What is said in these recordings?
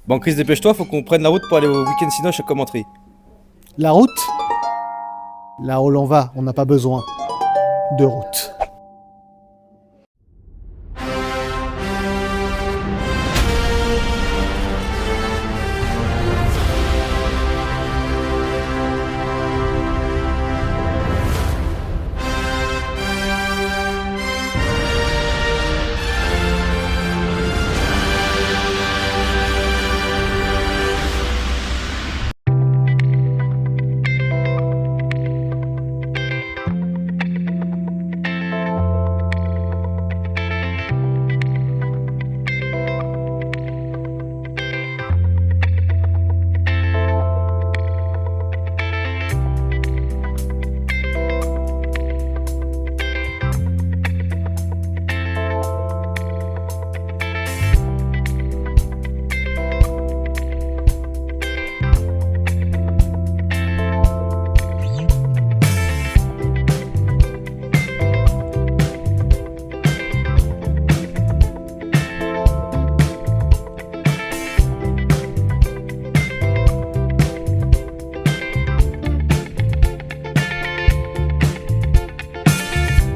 Bon, Chris, dépêche-toi, faut qu'on prenne la route pour aller au week-end Cinoche à Commentry. La route? Là où l'on va, on n'a pas besoin de route.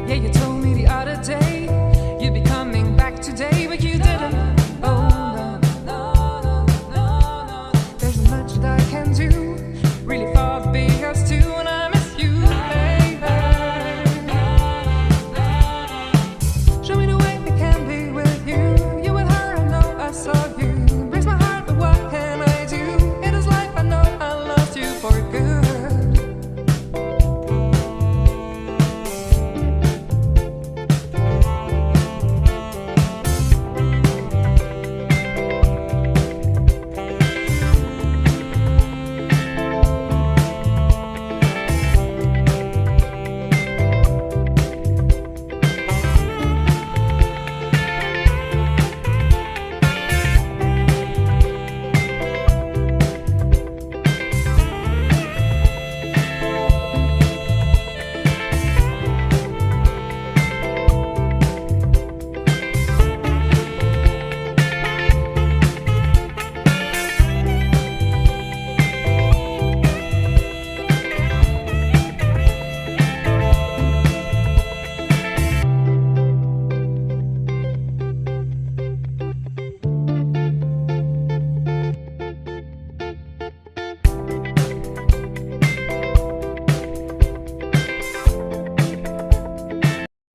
Yeah, you told me the other day you'd be coming back today, but you didn't. Oh no. There's not much that I can do, really far to be us two, and I miss you, baby. Show me the way we can be with you. You with her, I know I saw you. Breaks my heart, but what can I do? In this life, I know I lost you for good.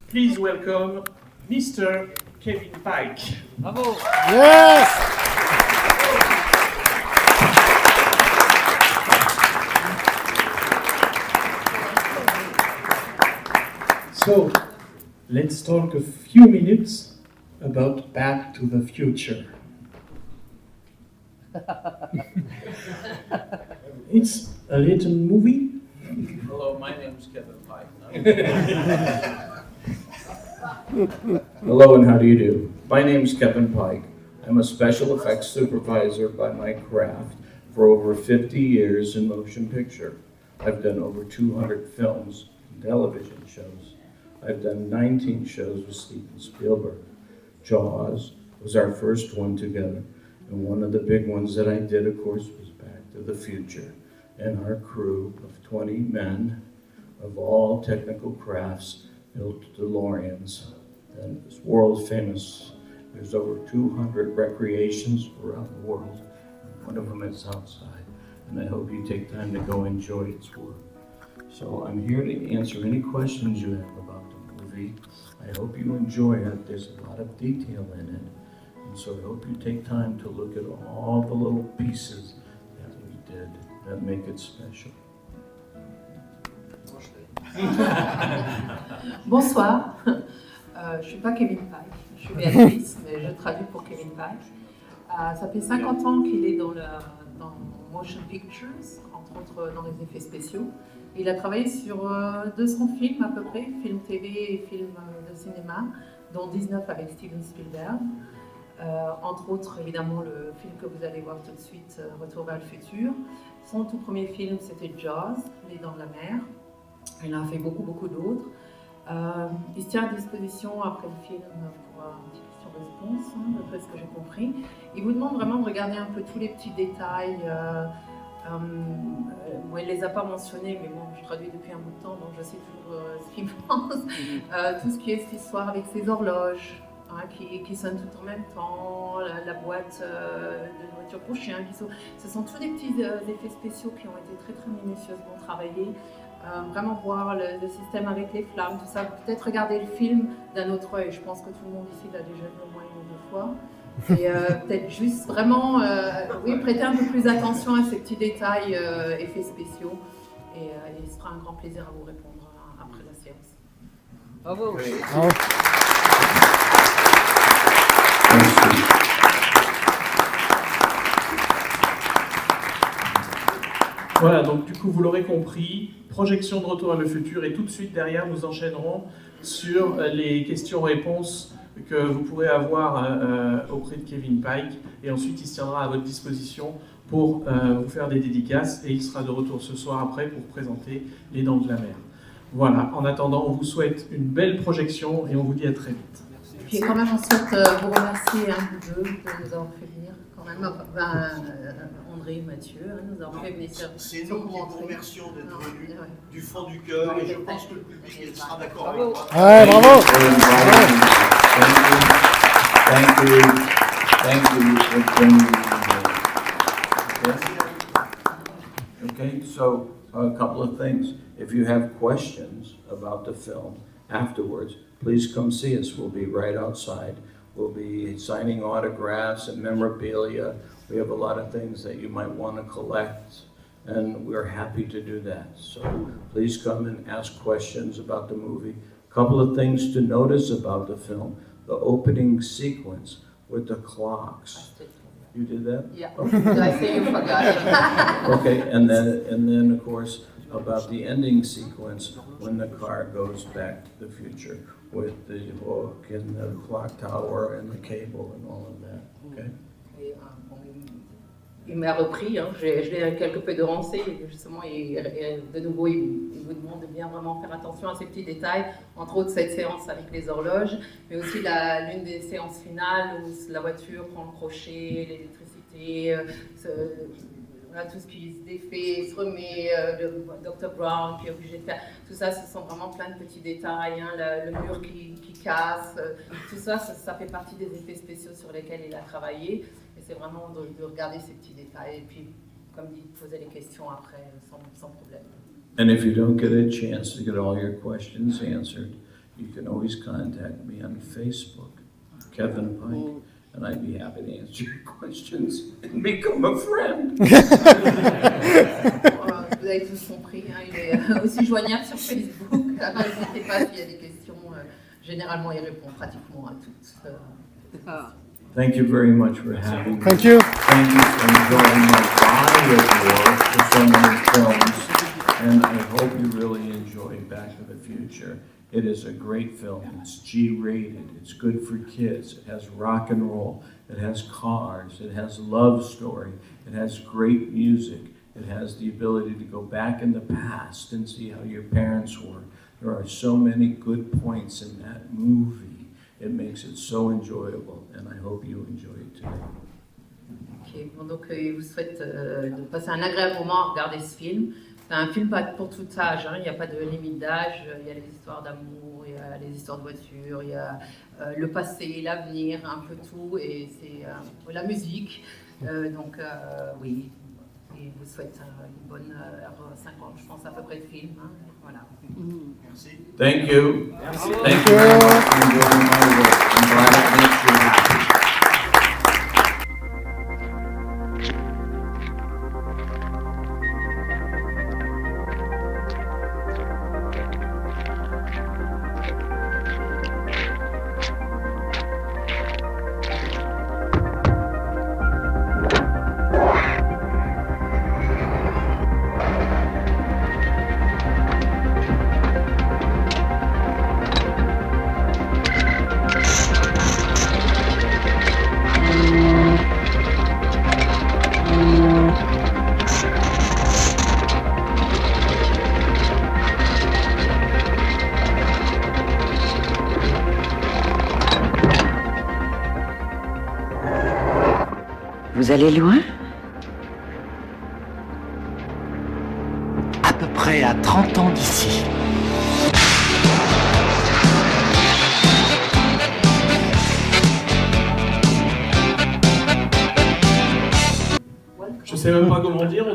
Please welcome Mr. Kevin Pike. Yes! So, let's talk a few minutes about Back to the Future. It's a little movie. Hello, my name's Kevin Pike. Hello, and how do you do? My name's Kevin Pike. I'm a special effects supervisor by my craft for over 50 years in motion picture. I've done over 200 films and television shows. I've done 19 shows with Steven Spielberg. Jaws was our first one together, and one of the big ones that I did, of course, was Back to the Future. And our crew of 20 men of all technical crafts built DeLoreans. And it's world famous. There's over 200 recreations around the world. One of them is outside. And I hope you take time to go enjoy its work. So I'm here to answer any questions you have about the movie. I hope you enjoy it. There's a lot of detail in it. And so I hope you take time to look at all the little pieces that we did that make it special. Bonsoir, je ne suis pas Kevin Pike, je suis Béatrice, mais je traduis pour Kevin Pike. Ça fait 50 ans qu'il est dans Motion Pictures, entre autres dans les effets spéciaux. Il a travaillé sur 200 films à peu près, films TV et films de cinéma, dont 19 avec Steven Spielberg. Entre autres, évidemment, le film que vous allez voir tout de suite, Retour vers le futur. Son tout premier film, c'était Jaws, Les Dents de la Mer. Il en a fait beaucoup d'autres. Il se tient à disposition après le film pour une discussion. question-réponse, d'après ce que j'ai compris. Il vous demande vraiment de regarder un peu tous les petits détails. Bon, il ne les a pas mentionnés, mais bon, je traduis depuis un bout de temps, donc je sais toujours ce qu'il pense. Tout ce qui est cette histoire avec ces horloges qui sonnent tout en même temps, la boîte de nourriture pour chien qui sonne. Ce sont tous des petits effets spéciaux qui ont été très très minutieusement travaillés. Vraiment voir le système avec les flammes, tout ça. Peut-être regarder le film d'un autre œil. Je pense que tout le monde ici l'a déjà vu au moins une ou deux fois. Et peut-être juste vraiment prêter un peu plus attention à ces petits détails, effets spéciaux. Et il sera un grand plaisir à vous répondre après la séance. Bravo. Voilà, donc du coup, vous l'aurez compris, projection de Retour vers le futur, et tout de suite derrière, nous enchaînerons sur les questions-réponses que vous pourrez avoir auprès de Kevin Pike, et ensuite il se tiendra à votre disposition pour vous faire des dédicaces, et il sera de retour ce soir après pour présenter Les Dents de la Mer. Voilà, en attendant, on vous souhaite une belle projection, et on vous dit à très vite. Puis quand même, on souhaite vous remercier vous deux de nous avoir fait venir. Quand même, André et Mathieu, nous avons fait venir. C'est nous qui vous remercions d'être venus du fond du cœur, et je pense que le public sera d'accord avec moi. Ouais, bravo. Thank you for bringing me here. Okay, so a couple of things. If you have questions about the film afterwards, please come see us. We'll be right outside. We'll be signing autographs and memorabilia. We have a lot of things that you might want to collect, and we're happy to do that. So please come and ask questions about the movie. A couple of things to notice about the film. The opening sequence with the clocks. You did that? Yeah. Did I say you forgot? Okay, and then of course about the ending sequence when the car goes back to the future with the hook and the clock tower and the cable and all of that. Okay. Il m'a repris, je l'ai quelque peu devancé, et justement, de nouveau, il vous demande de bien vraiment faire attention à ces petits détails, entre autres cette séance avec les horloges, mais aussi l'une des séances finales où la voiture prend le crochet, l'électricité, tout ce qui se défait, se remet, le Dr Brown qui est obligé de faire, tout ça, ce sont vraiment plein de petits détails, le mur qui casse, tout ça, ça fait partie des effets spéciaux sur lesquels il a travaillé. Et c'est vraiment de regarder ces petits détails et puis, comme dit, poser les questions après sans problème. And if you don't get a chance to get all your questions answered, you can always contact me on Facebook, Kevin Pike, and I'd be happy to answer your questions and become a friend. Vous avez tous compris, il est aussi joignable sur Facebook. Alors n'hésitez pas s'il y a des questions. Généralement, il répond pratiquement à toutes. Thank you very much for having me. Thank you. Thank you for enjoying my body of work for so many films, and I hope you really enjoy Back to the Future. It is a great film. It's G-rated. It's good for kids. It has rock and roll. It has cars. It has love story. It has great music. It has the ability to go back in the past and see how your parents were. There are so many good points in that movie. It makes it so enjoyable, and I hope you enjoy it too. Ok, bon, donc il vous souhaite de passer un agréable moment à regarder ce film. C'est un film pas pour tout âge, il n'y a pas de limite d'âge, il y a les histoires d'amour, il y a les histoires de voiture, il y a le passé, l'avenir, un peu tout, et c'est la musique. Donc oui, et vous souhaite une bonne heure 50, je pense, à peu près de film. Voilà. Merci. Thank you. Thank you very much for enjoying my work. I'm glad it makes you happy. Vous allez loin? À peu près à 30 ans d'ici. Je sais même pas comment dire,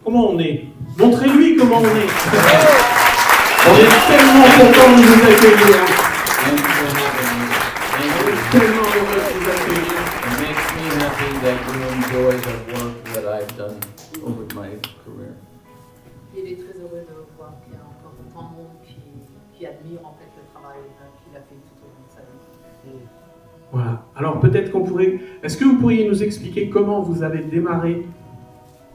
comment on est. Montrez-lui comment on est. On est tellement content de vous accueillir. On est tellement heureux de vous accueillir. It makes me happy that you enjoy the work that I've done over my career. Il est très heureux de voir qu'il y a encore autant de monde qui admire en fait le travail qu'il a fait tout au long de sa vie. Voilà. Alors peut-être est-ce que vous pourriez nous expliquer comment vous avez démarré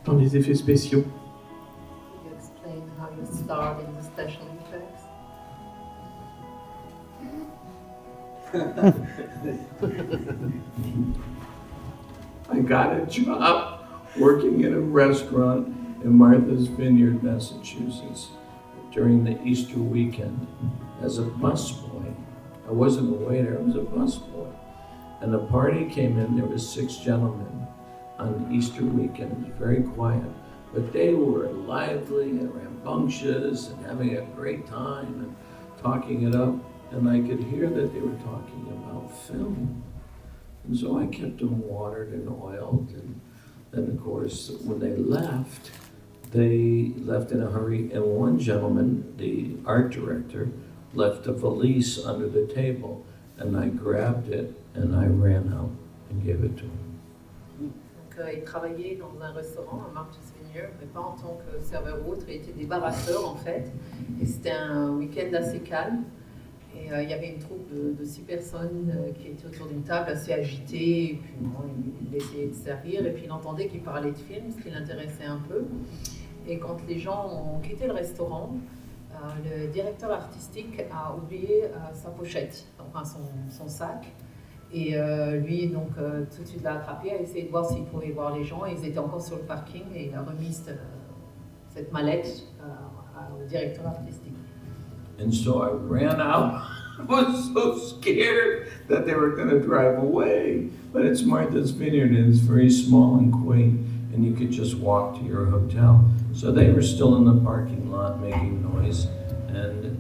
dans les effets spéciaux? Could you explain how you started in the special effects? I got a job working in a restaurant in Martha's Vineyard, Massachusetts, during the Easter weekend as a busboy. I wasn't a waiter, I was a busboy. And the party came in, there was 6 gentlemen on Easter weekend. It was very quiet, but they were lively and rambunctious and having a great time and talking it up. And I could hear that they were talking about film. And so I kept them watered and oiled. And then, of course, when they left in a hurry. And one gentleman, the art director, left a valise under the table. And I grabbed it and I ran out and gave it to him. Donc, il travaillait dans un restaurant à Martha's Vineyard, mais pas en tant que serveur ou autre, il était débarrasseur en fait. Et c'était un week-end assez calme. Et il y avait une troupe de 6 personnes qui étaient autour d'une table assez agitées. Et puis bon, il essayait de servir et puis il entendait qu'ils parlaient de films, ce qui l'intéressait un peu. Et quand les gens ont quitté le restaurant, le directeur artistique a oublié sa pochette, enfin son sac. Et lui, donc, tout de suite l'a attrapé, a essayé de voir s'il pouvait voir les gens. Ils étaient encore sur le parking et il a remis cette mallette au directeur artistique. And so I ran out. I was so scared that they were going to drive away. But it's Martha's Vineyard and it's very small and quaint, and you could just walk to your hotel. So they were still in the parking lot making noise, and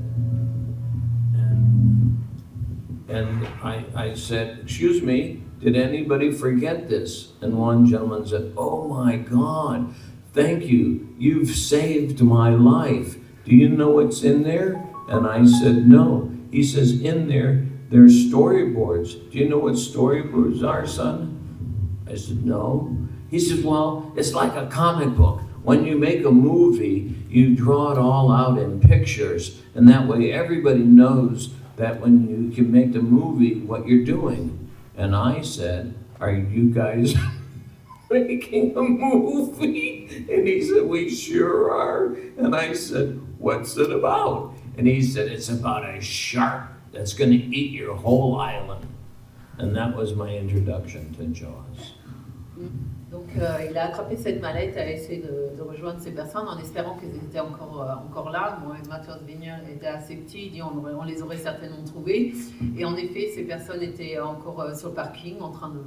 I said, "Excuse me, did anybody forget this?" And one gentleman said, "Oh my God, thank you. You've saved my life. Do you know what's in there?" And I said, "No." He says, "In there, there's storyboards. Do you know what storyboards are, son?" I said, "No." He says, "Well, it's like a comic book. When you make a movie, you draw it all out in pictures, and that way everybody knows that when you can make the movie, what you're doing." And I said, "Are you guys making a movie?" And he said, "We sure are." And I said, "What's it about?" And he said, "It's about a shark that's going to eat your whole island." And that was my introduction to Jaws. Donc il a attrapé cette mallette, a essayé de rejoindre ces personnes en espérant qu'elles étaient encore là. Bon, Martha's Vineyard était assez petit, il dit on les aurait certainement trouvées. Et en effet, ces personnes étaient encore sur le parking en train de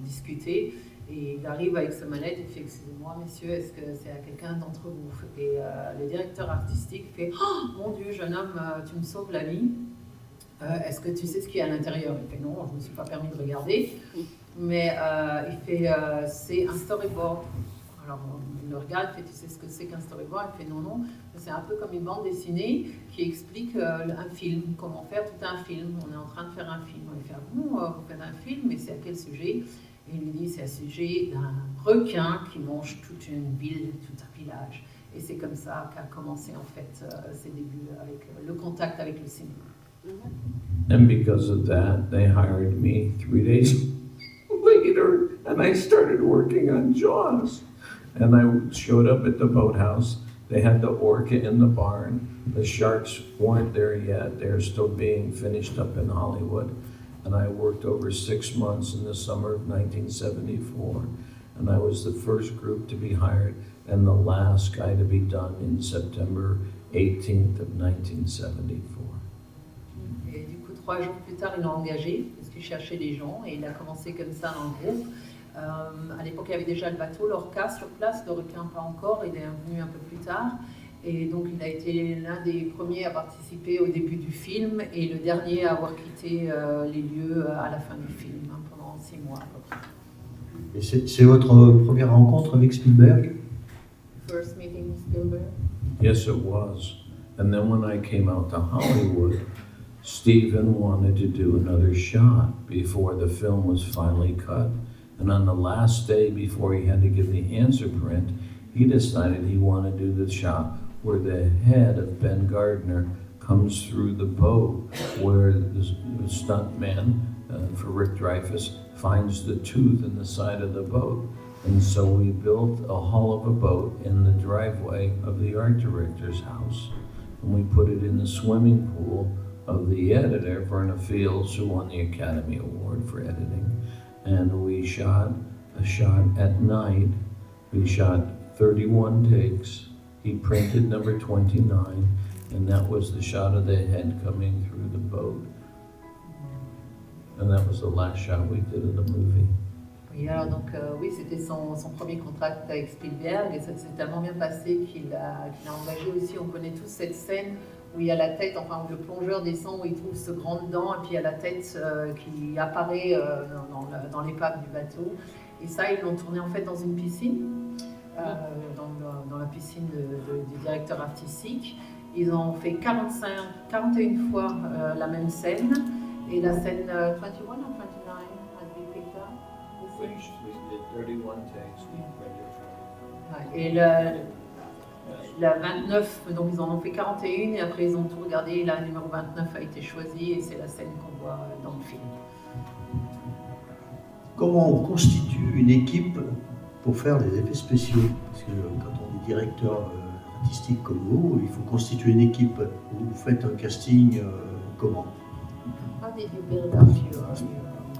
discuter. Et il arrive avec sa mallette et fait « Excusez-moi, messieurs, est-ce que c'est à quelqu'un d'entre vous ?» Et le directeur artistique fait « Oh, mon Dieu, jeune homme, tu me sauves la vie. Est-ce que tu sais ce qu'il y a à l'intérieur ?» Il fait « Non, je ne me suis pas permis de regarder. » Mais il fait « C'est un storyboard. » Alors il le regarde, il fait « Tu sais ce que c'est qu'un storyboard ?» Il fait « Non, non, c'est un peu comme une bande dessinée qui explique un film, comment faire tout un film. On est en train de faire un film. » Il fait « Ah bon, vous faites un film, mais c'est à quel sujet ?» Et il lui dit, c'est un sujet d'un requin qui mange toute une ville, tout un village. Et c'est comme ça qu'a commencé en fait ses débuts avec le contact avec le cinéma. And because of that, they hired me 3 days later, and I started working on Jaws. And I showed up at the boathouse. They had the orca in the barn. The sharks weren't there yet. They're still being finished up in Hollywood. And I worked over 6 months in the summer of 1974. And I was the first group to be hired and the last guy to be done in September 18th of 1974. Et du coup, 3 jours plus tard, ils l'ont engagé parce qu'il cherchait des gens et il a commencé comme ça dans le groupe. À l'époque, il y avait déjà le bateau, l'Orca sur place, le requin pas encore, il est venu un peu plus tard. Et donc, il a été l'un des premiers à participer au début du film et le dernier à avoir quitté les lieux à la fin du film, hein, pendant 6 mois à peu près. Et c'est votre première rencontre avec Spielberg? First meeting with Spielberg. Yes, it was. And then when I came out to Hollywood, Steven wanted to do another shot before the film was finally cut. And on the last day before he had to give the answer print, he decided he wanted to do the shot where the head of Ben Gardner comes through the boat, where the stuntman for Rick Dreyfuss finds the tooth in the side of the boat. And so we built a hull of a boat in the driveway of the art director's house. And we put it in the swimming pool of the editor, Verna Fields, who won the Academy Award for editing. And we shot a shot at night. We shot 31 takes. He printed number 29, and that was the shot of the head coming through the boat. And that was the last shot we did of the movie. Oui, alors donc, oui, c'était son premier contact avec Spielberg et ça s'est tellement bien passé qu'il a engagé aussi, on connaît tous cette scène où il y a la tête, enfin où le plongeur descend, où il trouve ce grand dent et puis il y a la tête qui apparaît dans l'épave du bateau. Et ça, ils l'ont tourné en fait dans une piscine, dans la piscine du directeur artistique. Ils ont fait 41 fois la même scène et la scène 21 ou 29 has been picked up. We did 31 takes. Ouais, et la 29, donc ils en ont fait 41 et après ils ont tout regardé et la numéro 29 a été choisie et c'est la scène qu'on voit dans le film. Comment on constitue une équipe pour faire des effets spéciaux? Parce que quand on est directeur artistique comme vous, il faut constituer une équipe. Vous faites un casting comment? How did you build up your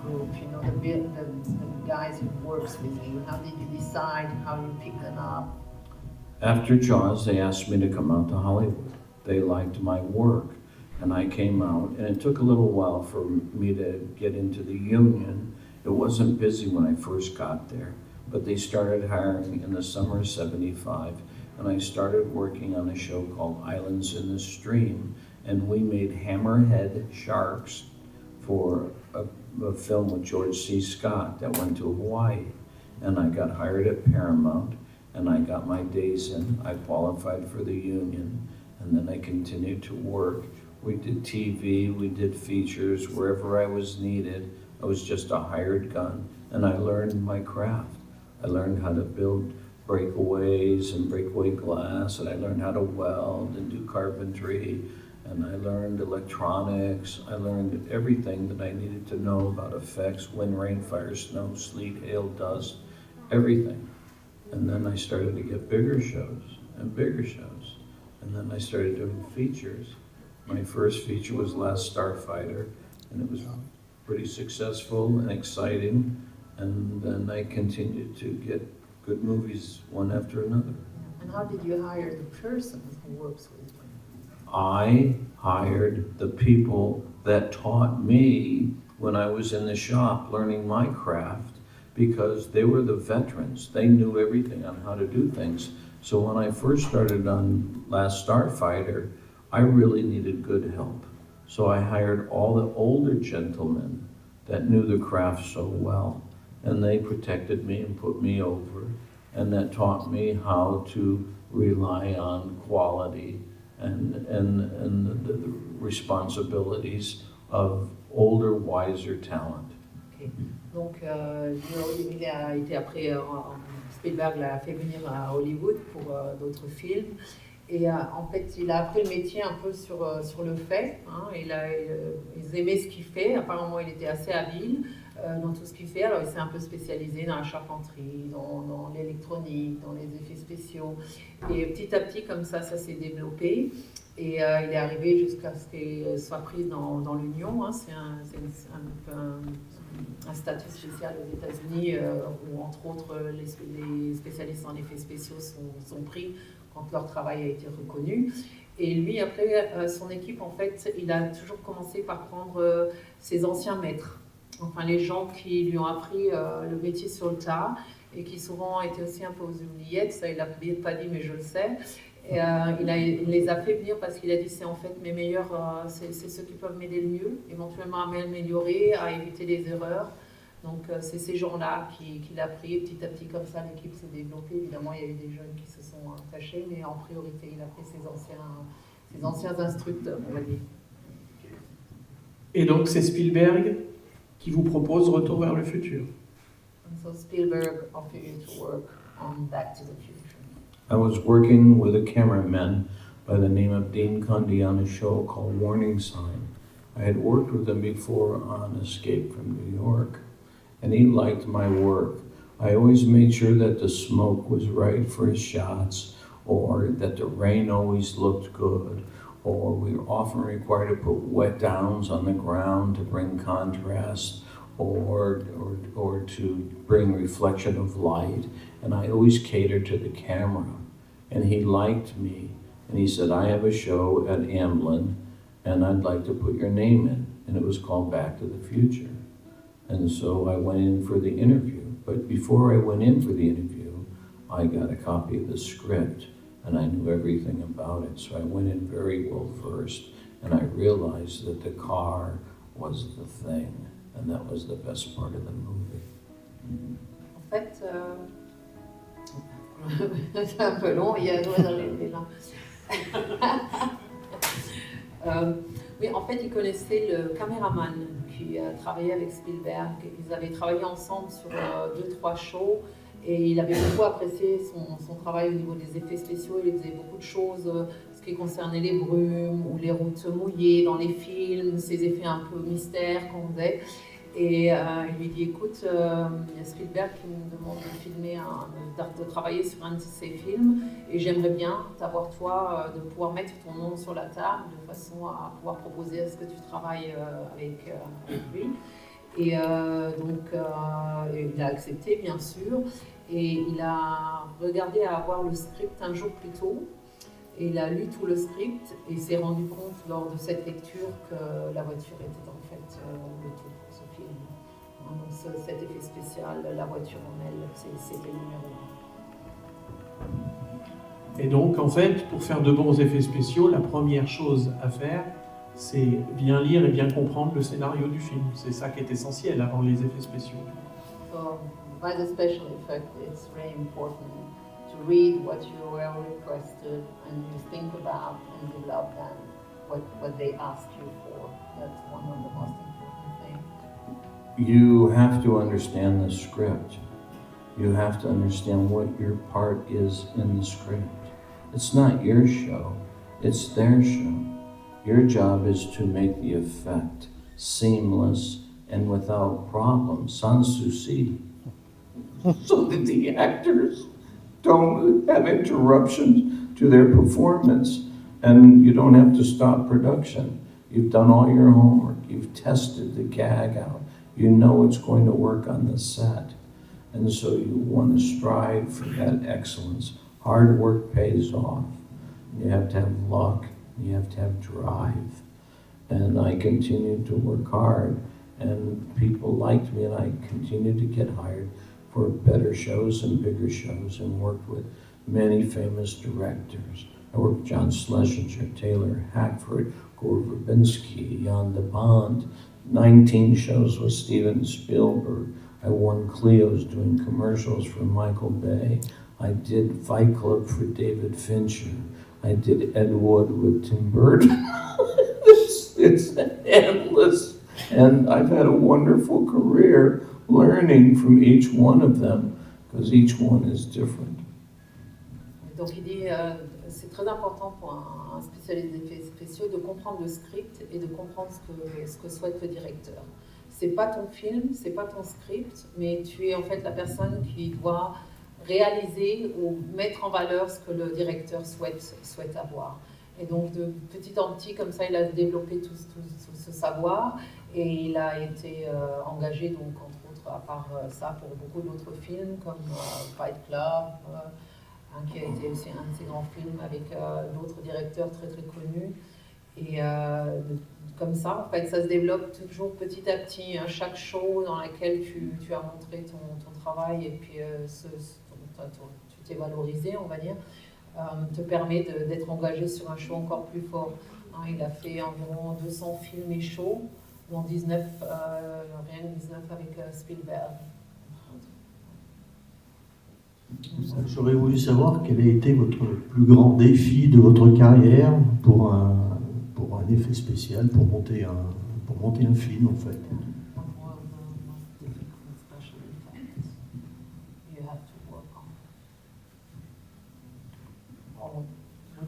group? You know, the guys who works with you. How did you decide how you pick them up? After Jaws, they asked me to come out to Hollywood. They liked my work, and I came out, and it took a little while for me to get into the union. It wasn't busy when I first got there, but they started hiring in the summer of '75, and I started working on a show called Islands in the Stream, and we made hammerhead sharks for a film with George C. Scott that went to Hawaii. And I got hired at Paramount, and I got my days in. I qualified for the union, and then I continued to work. We did TV, we did features, wherever I was needed. I was just a hired gun, and I learned my craft. I learned how to build breakaways and breakaway glass, and I learned how to weld and do carpentry, and I learned electronics. I learned everything that I needed to know about effects, wind, rain, fire, snow, sleet, hail, dust, everything. And then I started to get bigger shows and bigger shows. And then I started doing features. My first feature was Last Starfighter, and it was pretty successful and exciting. And then I continued to get good movies one after another. And how did you hire the person who works with you? I hired the people that taught me when I was in the shop learning my craft, because they were the veterans. They knew everything on how to do things. So when I first started on Last Starfighter, I really needed good help. So I hired all the older gentlemen that knew the craft so well, and they protected me and put me over, and that taught me how to rely on quality and the responsibilities of older, wiser talent. Okay. Donc, il a été après, Spielberg l'a fait venir à Hollywood pour d'autres films. Et en fait, il a appris le métier un peu sur le fait. Hein. Ils aimaient ce qu'il fait. Apparemment, il était assez habile dans tout ce qu'il fait. Alors, il s'est un peu spécialisé dans la charpenterie, dans l'électronique, dans les effets spéciaux. Et petit à petit, comme ça s'est développé. Et il est arrivé jusqu'à ce qu'il soit pris dans l'Union. Hein. C'est un statut spécial aux États-Unis où, entre autres, les spécialistes en effets spéciaux sont pris quand leur travail a été reconnu. Et lui, après, son équipe, en fait, il a toujours commencé par prendre ses anciens maîtres. enfin les gens qui lui ont appris le métier sur le tas et qui souvent étaient aussi un peu aux oubliettes, ça il l'a pas dit mais je le sais. Et, il les a fait venir parce qu'il a dit c'est en fait mes meilleurs, c'est ceux qui peuvent m'aider le mieux, éventuellement à m'améliorer, à éviter des erreurs. Donc c'est ces gens-là qu'il a pris, petit à petit comme ça l'équipe s'est développée. Évidemment il y a eu des jeunes qui se sont attachés, mais en priorité il a pris ses anciens instructeurs, on va dire. Et donc c'est Spielberg qui vous propose Retour vers le futur. And so Spielberg offered you to work on Back to the Future. I was working with a cameraman by the name of Dean Cundy on a show called Warning Sign. I had worked with him before on Escape from New York, and he liked my work. I always made sure that the smoke was right for his shots, or that the rain always looked good, or we were often required to put wet downs on the ground to bring contrast, or to bring reflection of light. And I always catered to the camera. And he liked me. And he said, I have a show at Amblin, and I'd like to put your name in. And it was called Back to the Future. And so I went in for the interview. But before I went in for the interview, I got a copy of the script, and I knew everything about it. So I went in very well versed, and I realized that the car was the thing, and that was the best part of the movie. En fait, c'est un peu long, il y a les là. Oui, en fait, il connaissait le caméraman qui travaillait avec Spielberg. Ils avaient travaillé ensemble sur 2-3 shows et il avait beaucoup apprécié son travail au niveau des effets spéciaux. Il faisait beaucoup de choses, ce qui concernait les brumes ou les routes mouillées dans les films, ces effets un peu mystères qu'on faisait. Et il lui dit, écoute, il y a Spielberg qui me demande de filmer, de travailler sur un de ses films, et j'aimerais bien t'avoir toi, de pouvoir mettre ton nom sur la table, de façon à pouvoir proposer à ce que tu travailles avec lui. Et donc, il a accepté, bien sûr, et il a regardé à avoir le script un jour plus tôt, et il a lu tout le script, et s'est rendu compte lors de cette lecture que la voiture était en fait le tout. Donc cet effet spécial, la voiture en elle, c'était le numéro 1. Et donc, en fait, pour faire de bons effets spéciaux, la première chose à faire, c'est bien lire et bien comprendre le scénario du film. C'est ça qui est essentiel avant les effets spéciaux. So, by the special effect, it's very important to read what you were requested and you think about and develop them, what they ask you for. That's one of the most important things. You have to understand the script. You have to understand what your part is in the script. It's not your show, it's their show. Your job is to make the effect seamless and without problem, sans souci, so that the actors don't have interruptions to their performance and you don't have to stop production. You've done all your homework, you've tested the gag out. You know it's going to work on the set. And so you want to strive for that excellence. Hard work pays off. You have to have luck. You have to have drive. And I continued to work hard. And people liked me, and I continued to get hired for better shows and bigger shows, and worked with many famous directors. I worked with John Schlesinger, Taylor Hackford, Gore Verbinski, Jan de Bont, 19 shows with Steven Spielberg. I won Clio's doing commercials for Michael Bay. I did Fight Club for David Fincher. I did Ed Wood with Tim Burton. it's endless. And I've had a wonderful career learning from each one of them, because each one is different. Donc il dit, c'est très important pour un spécialiste d'effets spéciaux de comprendre le script et de comprendre ce que souhaite le directeur. C'est pas ton film, c'est pas ton script, mais tu es en fait la personne qui doit réaliser ou mettre en valeur ce que le directeur souhaite avoir. Et donc de petit en petit, comme ça, il a développé tout ce savoir, et il a été engagé, donc entre autres, à part ça, pour beaucoup d'autres films comme Fight Club, qui a été aussi un de ses grands films avec d'autres directeurs très très connus. Et comme ça. En fait, ça se développe toujours petit à petit. Hein. Chaque show dans laquelle tu as montré ton travail et puis tu t'es valorisé, on va dire, te permet d'être engagé sur un show encore plus fort. Hein, il a fait environ 200 films et shows, dont 19, rien que 19 avec Spielberg. J'aurais voulu savoir quel a été votre plus grand défi de votre carrière pour un effet spécial, pour monter un film en fait.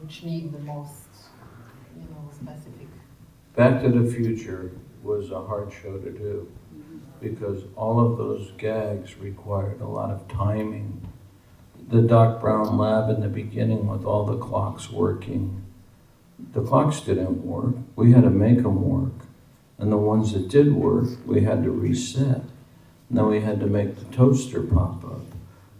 Which need the most, specific. Back to the Future was a hard show to do because all of those gags required a lot of timing. The Doc Brown lab in the beginning with all the clocks working, the clocks didn't work. We had to make them work. And the ones that did work, we had to reset. And then we had to make the toaster pop up.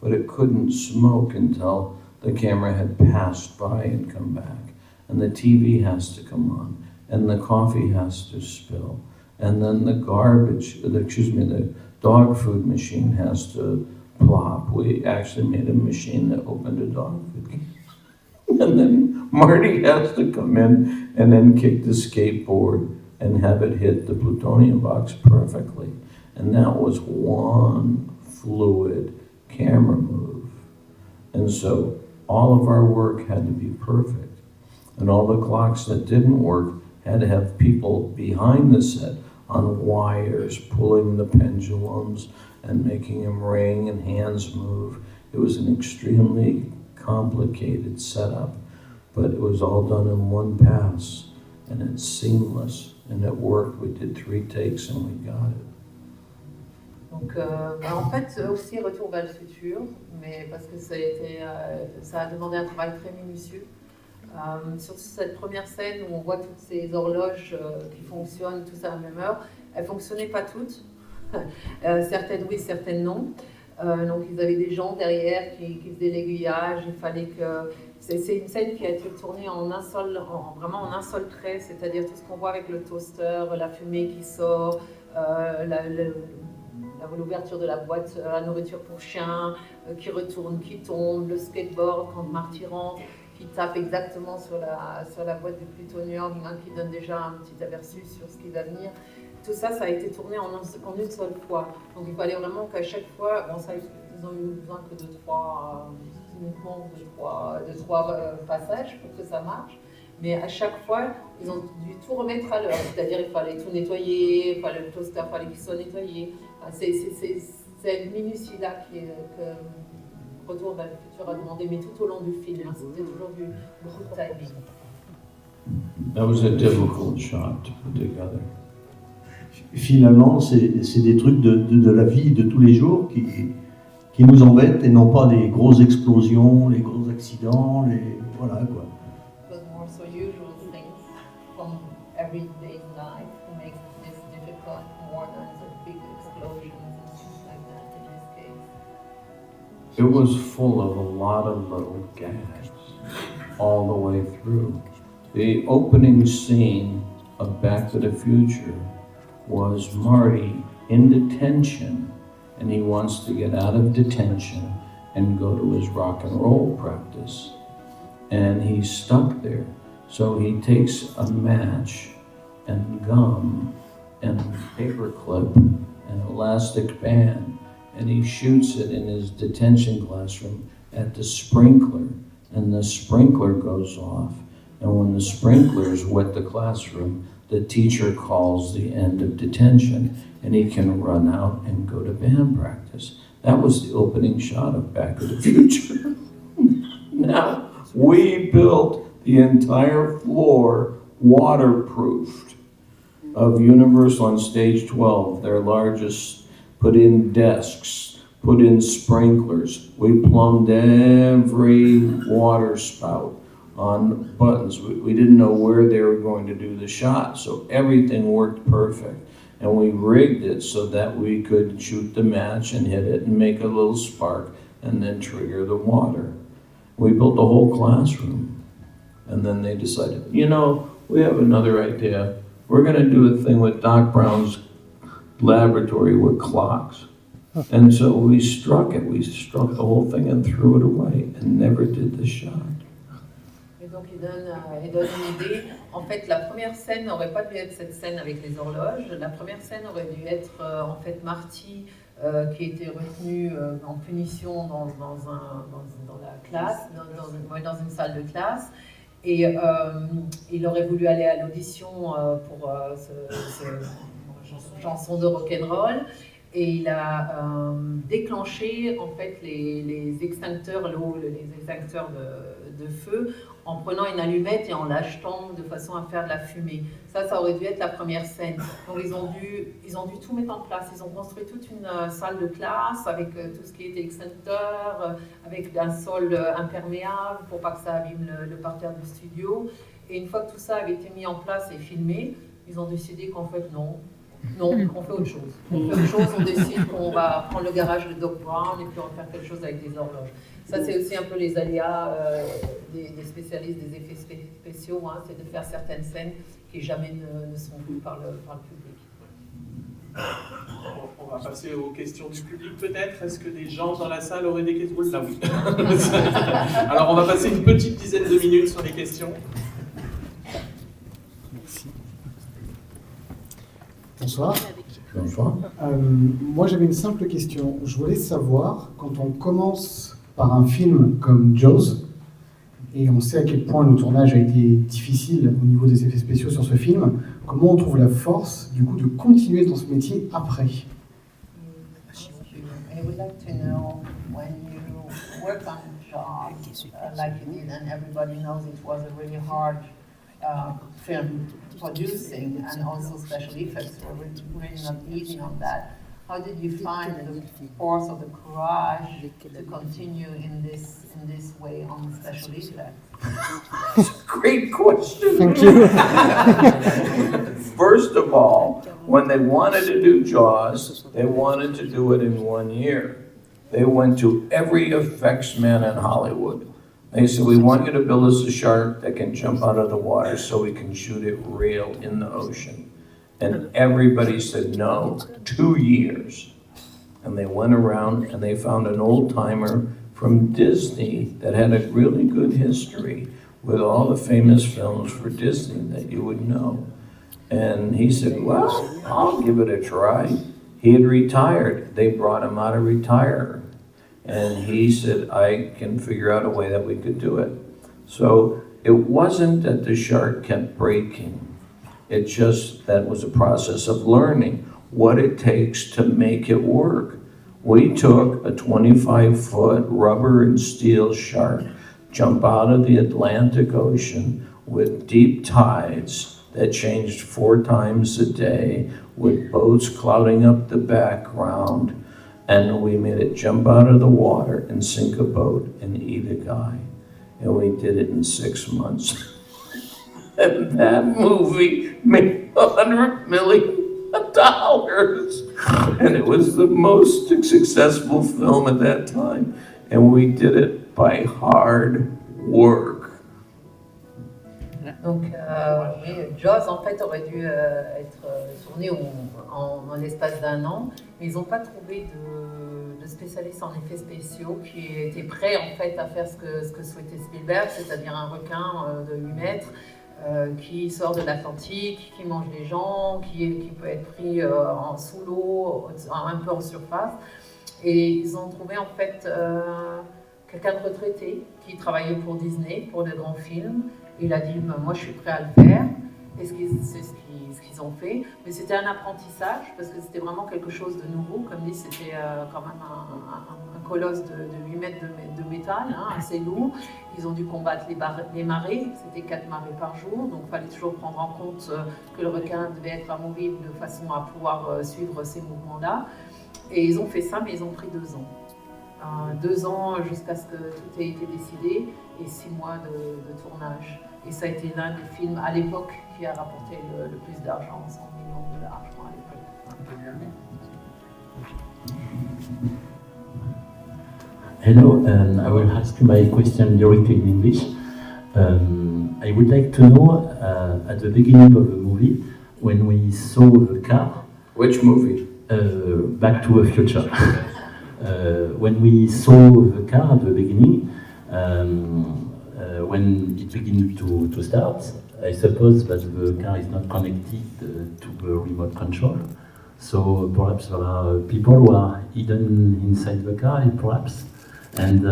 But it couldn't smoke until the camera had passed by and come back. And the TV has to come on. And the coffee has to spill. And then the the dog food machine has to plop. We actually made a machine that opened a dog food can. And then Marty has to come in and then kick the skateboard and have it hit the plutonium box perfectly. And that was one fluid camera move. And so all of our work had to be perfect. And all the clocks that didn't work had to have people behind the set on wires, pulling the pendulums and making them ring and hands move. It was an extremely complicated setup, but it was all done in one pass, and it's seamless, and it worked. We did 3 takes and we got it. Donc, en fait, aussi Retour vers le futur, mais parce que ça a demandé un travail très minutieux. Surtout cette première scène où on voit toutes ces horloges qui fonctionnent tous à la même heure, elles ne fonctionnaient pas toutes. Certaines oui, certaines non. Donc ils avaient des gens derrière qui faisaient l'aiguillage. Il fallait que c'est une scène qui a été tournée vraiment en un seul trait, c'est-à-dire tout ce qu'on voit avec le toaster, la fumée qui sort, l'ouverture de la boîte à nourriture pour chien qui retourne, qui tombe, le skateboard quand Marty rentre, qui tape exactement sur la boîte du plutonium, qui donne déjà un petit aperçu sur ce qui va venir. Tout ça, ça a été tourné en une seule fois. Donc il fallait vraiment qu'à chaque fois, bon ça, ils ont eu besoin que de trois passages pour que ça marche. Mais à chaque fois, ils ont dû tout remettre à l'heure. C'est-à-dire il fallait tout nettoyer, le toaster, il fallait qu'il soit nettoyé. C'est cette minutie-là que Retour vers le futur a demandé, mais tout au long du film. C'était toujours du gros timing. That was a difficult shot to put together. Finalement, c'est des trucs de la vie de tous les jours qui nous embêtent et non pas les grosses explosions, les gros accidents, voilà quoi. It was more so usual things from everyday life to make this difficult more than the big explosions and things like that in this case. It was full of a lot of little gags all the way through. The opening scene of Back to the Future was Marty in detention, and he wants to get out of detention and go to his rock and roll practice. And he's stuck there. So he takes a match and gum and a paper clip and elastic band, and he shoots it in his detention classroom at the sprinkler, and the sprinkler goes off. And when the sprinklers wet the classroom, the teacher calls the end of detention, and he can run out and go to band practice. That was the opening shot of Back to the Future. Now, we built the entire floor waterproofed of Universal on stage 12, their largest, put in desks, put in sprinklers. We plumbed every water spout on buttons. We didn't know where they were going to do the shot, so everything worked perfect. And we rigged it so that we could shoot the match and hit it and make a little spark and then trigger the water. We built the whole classroom. And then they decided, we have another idea. we're going to do a thing with Doc Brown's laboratory with clocks. And so we struck the whole thing and threw it away and never did the shot. Et donc il donne une idée. En fait, la première scène n'aurait pas dû être cette scène avec les horloges. La première scène aurait dû être en fait Marty qui était retenu en punition dans la classe, dans une salle de classe. Et il aurait voulu aller à l'audition pour chanson de rock'n'roll. Et il a déclenché en fait les extincteurs, les extincteurs de feu en prenant une allumette et en l'achetant de façon à faire de la fumée. Ça aurait dû être la première scène. Donc ils ont dû tout mettre en place. Ils ont construit toute une salle de classe avec tout ce qui était extincteur, avec un sol imperméable pour pas que ça abîme le parterre du studio. Et une fois que tout ça avait été mis en place et filmé, ils ont décidé qu'en fait non, on fait autre chose. On décide qu'on va prendre le garage de Doc Brown et puis on va faire quelque chose avec des horloges. Ça, c'est aussi un peu les aléas des spécialistes des effets spéciaux, hein, c'est de faire certaines scènes qui jamais ne sont vues par le public. On va passer aux questions du public peut-être. Est-ce que des gens dans la salle auraient des questions? Là, oui. Alors, on va passer une petite dizaine de minutes sur les questions. Merci. Bonsoir. Bonsoir. Moi, j'avais une simple question. Je voulais savoir, quand on commence par un film comme Jaws, et on sait à quel point le tournage a été difficile au niveau des effets spéciaux sur ce film, comment on trouve la force, du coup, de continuer dans ce métier après? I would like to know, when you work on Jaws, like you did, and everybody knows it was a really hard film producing, and also special effects were really not easy on that. How did you find the force or the courage to continue in this way on special effects? That's a great question. Thank you. First of all, when they wanted to do Jaws, they wanted to do it in 1 year. They went to every effects man in Hollywood. They said, we want you to build us a shark that can jump out of the water so we can shoot it real in the ocean. And everybody said no, 2 years. And they went around and they found an old timer from Disney that had a really good history with all the famous films for Disney that you would know. And he said, well, I'll give it a try. He had retired. They brought him out of retire. And he said, I can figure out a way that we could do it. So it wasn't that the shark kept breaking. It just, that was a process of learning what it takes to make it work. We took a 25-foot rubber and steel shark, jump out of the Atlantic Ocean with deep tides that changed 4 times a day, with boats clouding up the background, and we made it jump out of the water and sink a boat and eat a guy. And we did it in 6 months. And that movie made $100 million. And it was the most successful film at that time. And we did it by hard work. Donc, oui, Jaws, en fait, aurait dû être tourné en l'espace d'1 an, mais ils n'ont pas trouvé de spécialistes en effets spéciaux qui étaient prêts, en fait, à faire ce que souhaitait Spielberg, c'est-à-dire un requin de 8 mètres, qui sort de l'Atlantique, qui mange les gens, qui peut être pris sous l'eau, un peu en surface. Et ils ont trouvé en fait quelqu'un de retraité qui travaillait pour Disney, pour de grands films. Il a dit, moi je suis prêt à le faire. Et c'est ce qu'ils ont fait. Mais c'était un apprentissage, parce que c'était vraiment quelque chose de nouveau. Comme dit, c'était quand même un colosse de 8 mètres de métal, hein, assez lourd. Ils ont dû combattre les marées, c'était 4 marées par jour. Donc il fallait toujours prendre en compte que le requin devait être amovible de façon à pouvoir suivre ces mouvements-là. Et ils ont fait ça, mais ils ont pris 2 ans. 2 ans jusqu'à ce que tout ait été décidé, et 6 mois de tournage. Et ça a été l'un des films à l'époque qui a rapporté le plus d'argent, 100 millions de dollars, je crois, à l'époque. Hello, I will ask my question directly in English. I would like to know, at the beginning of the movie, when we saw the car. Which movie? Back to the Future. When we saw the car at the beginning, when it began to start, I suppose that the car is not connected to the remote control. So perhaps there are people who are hidden inside the car, perhaps. And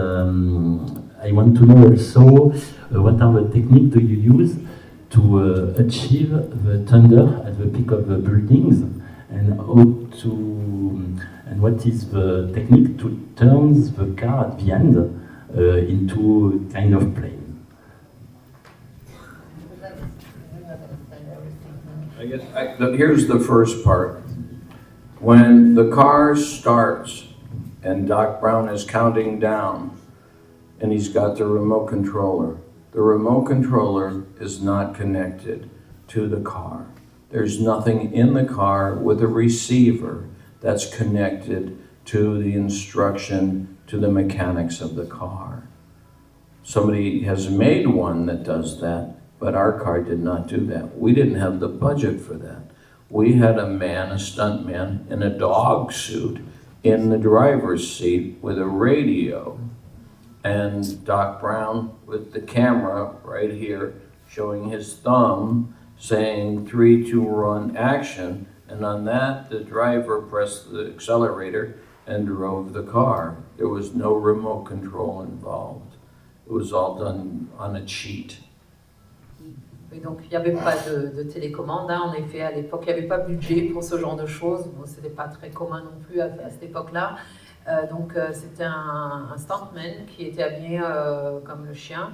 I want to know also what are the techniques do you use to achieve the thunder at the peak of the buildings, and what is the technique to turn the car at the end into kind of plane? I guess here's the first part. When the car starts and Doc Brown is counting down and he's got the remote controller is not connected to the car. There's nothing in the car with a receiver that's connected to the instruction to the mechanics of the car. Somebody has made one that does that, but our car did not do that. We didn't have the budget for that. We had a stunt man in a dog suit in the driver's seat with a radio, and Doc Brown with the camera right here showing his thumb saying 3, 2, run, action, and on that the driver pressed the accelerator and drove the car. There was no remote control involved. It was all done on a cheat. Et donc il n'y avait pas de télécommande, hein. En effet à l'époque il n'y avait pas budget pour ce genre de choses, bon, c'était pas très commun non plus à cette époque-là, donc c'était un stuntman qui était habillé comme le chien,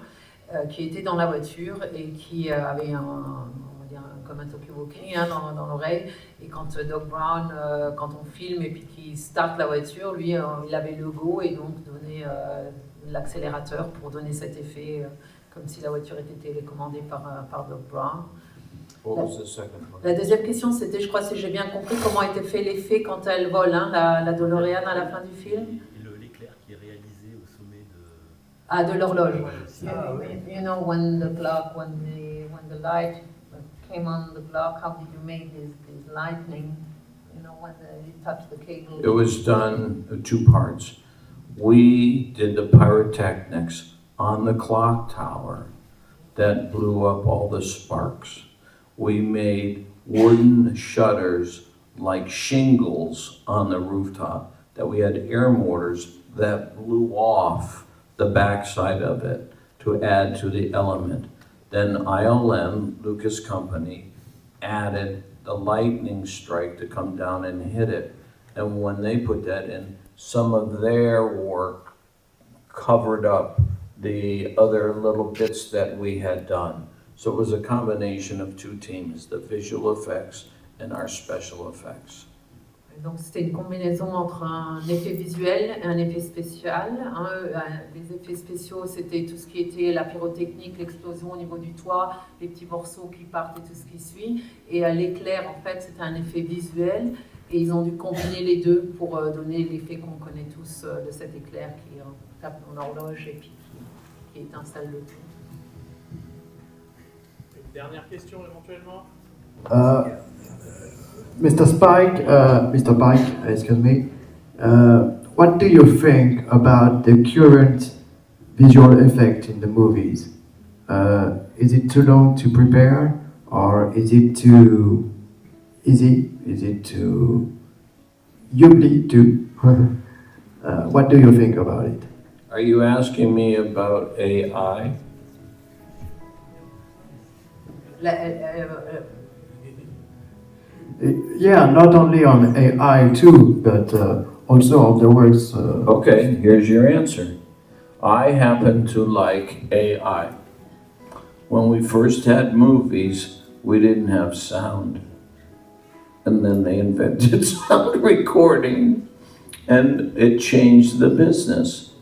qui était dans la voiture et qui avait comme un talkie-walkie hein, dans l'oreille, et quand Doc Brown, quand on filme et puis qu'il starte la voiture, lui il avait le go et donc donnait l'accélérateur pour donner cet effet comme si la voiture était télécommandée par Doc Brown. La deuxième question, c'était, je crois, si j'ai bien compris, comment était fait l'effet quand elle vole, hein, la DeLorean à la fin du film. Et l'éclair qui est réalisé au sommet de... de l'horloge. You know, when the the light came on the clock, how did you make this lightning? You know, when it touched the cable. It was done in 2 parts. We did the pyrotechnics on the clock tower that blew up all the sparks. We made wooden shutters like shingles on the rooftop that we had air mortars that blew off the backside of it to add to the element. Then ILM, Lucas Company, added the lightning strike to come down and hit it. And when they put that in, some of their work covered up the other little bits that we had done. So it was a combination of 2 teams, the visual effects and our special effects. Donc c'était une combinaison entre un effet visuel et un effet spécial. Les effets spéciaux, c'était tout ce qui était la pyrotechnique, l'explosion au niveau du toit, les petits morceaux qui partent et tout ce qui suit. Et l'éclair, en fait, c'était un effet visuel. Et ils ont dû combiner les deux pour donner l'effet qu'on connaît tous de cet éclair qui tape dans l'horloge et puis qui installe le tout. Une dernière question éventuellement. Mr. Pike, excuse me. What do you think about the current visual effect in the movies? Is it too long to prepare, or is it too easy? Is it too ugly to? What do you think about it? Are you asking me about AI? Yeah, not only on AI too, but also on the works. Okay, here's your answer. I happen to like AI. When we first had movies, we didn't have sound. And then they invented sound recording, and it changed the business.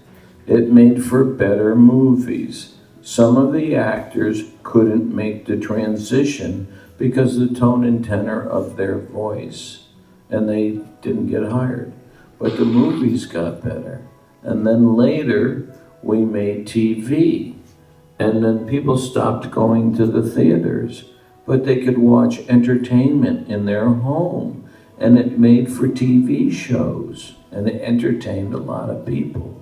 It made for better movies. Some of the actors couldn't make the transition because the tone and tenor of their voice, and they didn't get hired. But the movies got better. And then later, we made TV, and then people stopped going to the theaters. but they could watch entertainment in their home. And it made for TV shows, and it entertained a lot of people.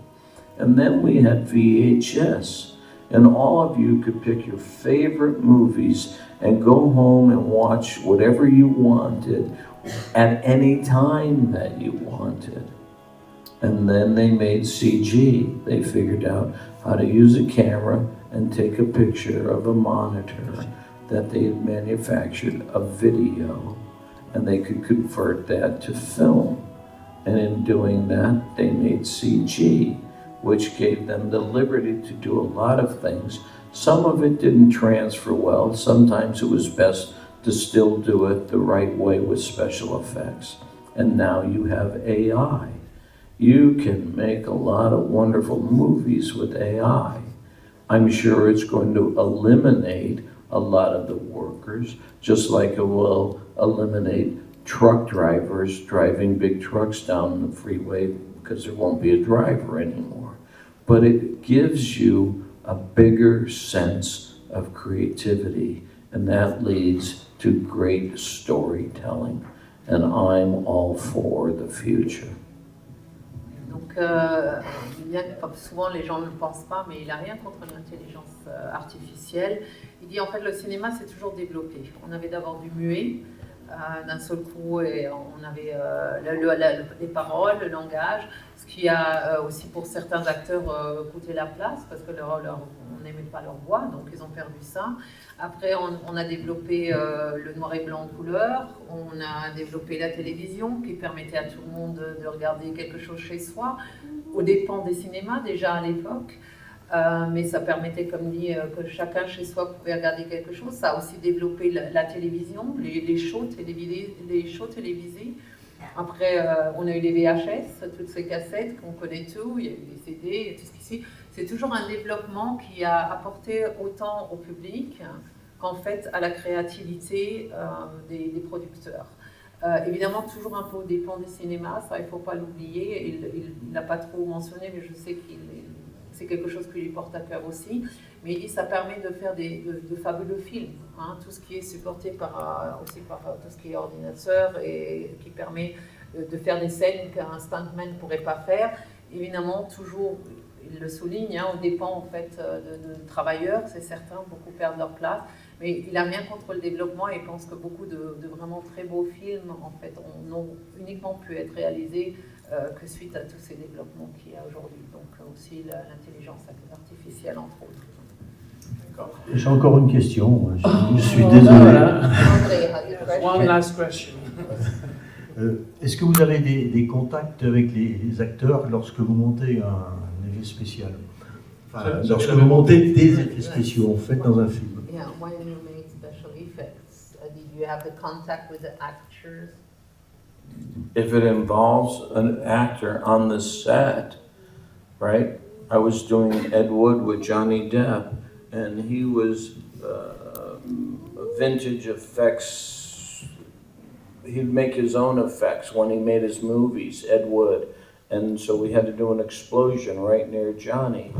And then we had VHS, and all of you could pick your favorite movies and go home and watch whatever you wanted at any time that you wanted. And then they made CG. They figured out how to use a camera and take a picture of a monitor that they had manufactured a video, and they could convert that to film. And in doing that, they made CG, which gave them the liberty to do a lot of things. Some of it didn't transfer well. Sometimes it was best to still do it the right way with special effects. And now you have AI. You can make a lot of wonderful movies with AI. I'm sure it's going to eliminate a lot of the workers, just like it will eliminate truck drivers driving big trucks down the freeway because there won't be a driver anymore. But it gives you a bigger sense of creativity, and that leads to great storytelling. And I'm all for the future. Donc, bien que souvent les gens ne le pensent pas, mais il n'a rien contre l'intelligence artificielle. Il dit en fait le cinéma s'est toujours développé. On avait d'abord du muet, d'un seul coup, et on avait les paroles, le langage, ce qui a aussi pour certains acteurs coûté la place parce que on n'aimait pas leur voix, donc ils ont perdu ça. Après, on a développé le noir et blanc en couleur, on a développé la télévision qui permettait à tout le monde de regarder quelque chose chez soi, aux dépens des cinémas déjà à l'époque. Mais ça permettait, comme dit, que chacun chez soi pouvait regarder quelque chose. Ça a aussi développé la télévision, les shows télévisés. Après, on a eu les VHS, toutes ces cassettes qu'on connaît tout, il y a eu les CD, et tout ce qui suit. C'est toujours un développement qui a apporté autant au public qu'en fait à la créativité des producteurs. Évidemment, toujours un peu aux dépens des cinémas, ça il ne faut pas l'oublier. Il n'a pas trop mentionné, mais je sais c'est quelque chose qui lui porte à cœur aussi. Mais ça permet de faire de fabuleux films, hein, tout ce qui est supporté aussi par tout ce qui est ordinateur et qui permet de faire des scènes qu'un stuntman ne pourrait pas faire. Évidemment, toujours, il le souligne, hein, on dépend en fait de travailleurs, c'est certain, beaucoup perdent leur place. Mais il n'a rien contre le développement et pense que beaucoup de vraiment très beaux films en fait, n'ont uniquement pu être réalisés que suite à tous ces développements qu'il y a aujourd'hui. Donc aussi l'intelligence artificielle entre autres. D'accord. J'ai encore une question. Je suis désolé. One last question. Est-ce que vous avez des contacts avec les acteurs lorsque vous montez un effet spécial? Enfin, lorsque vous montez des effets spéciaux en fait dans un film. Yeah, when you make special effects, did you have the contact with the actors? If it involves an actor on the set, right? I was doing Ed Wood with Johnny Depp, and he was vintage effects. He'd make his own effects when he made his movies, Ed Wood. And so we had to do an explosion right near Johnny.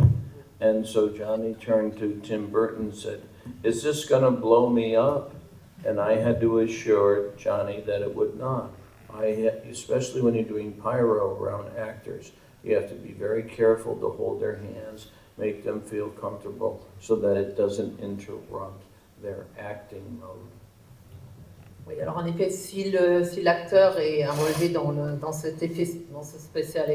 And so Johnny turned to Tim Burton and said, "Is this gonna blow me up?" And I had to assure Johnny that it would not. Especially when you're doing pyro around actors, you have to be very careful to hold their hands, make them feel comfortable so that it doesn't interrupt their acting mode. Oui, alors en effet, si l'acteur est involvé dans cet effet spécial,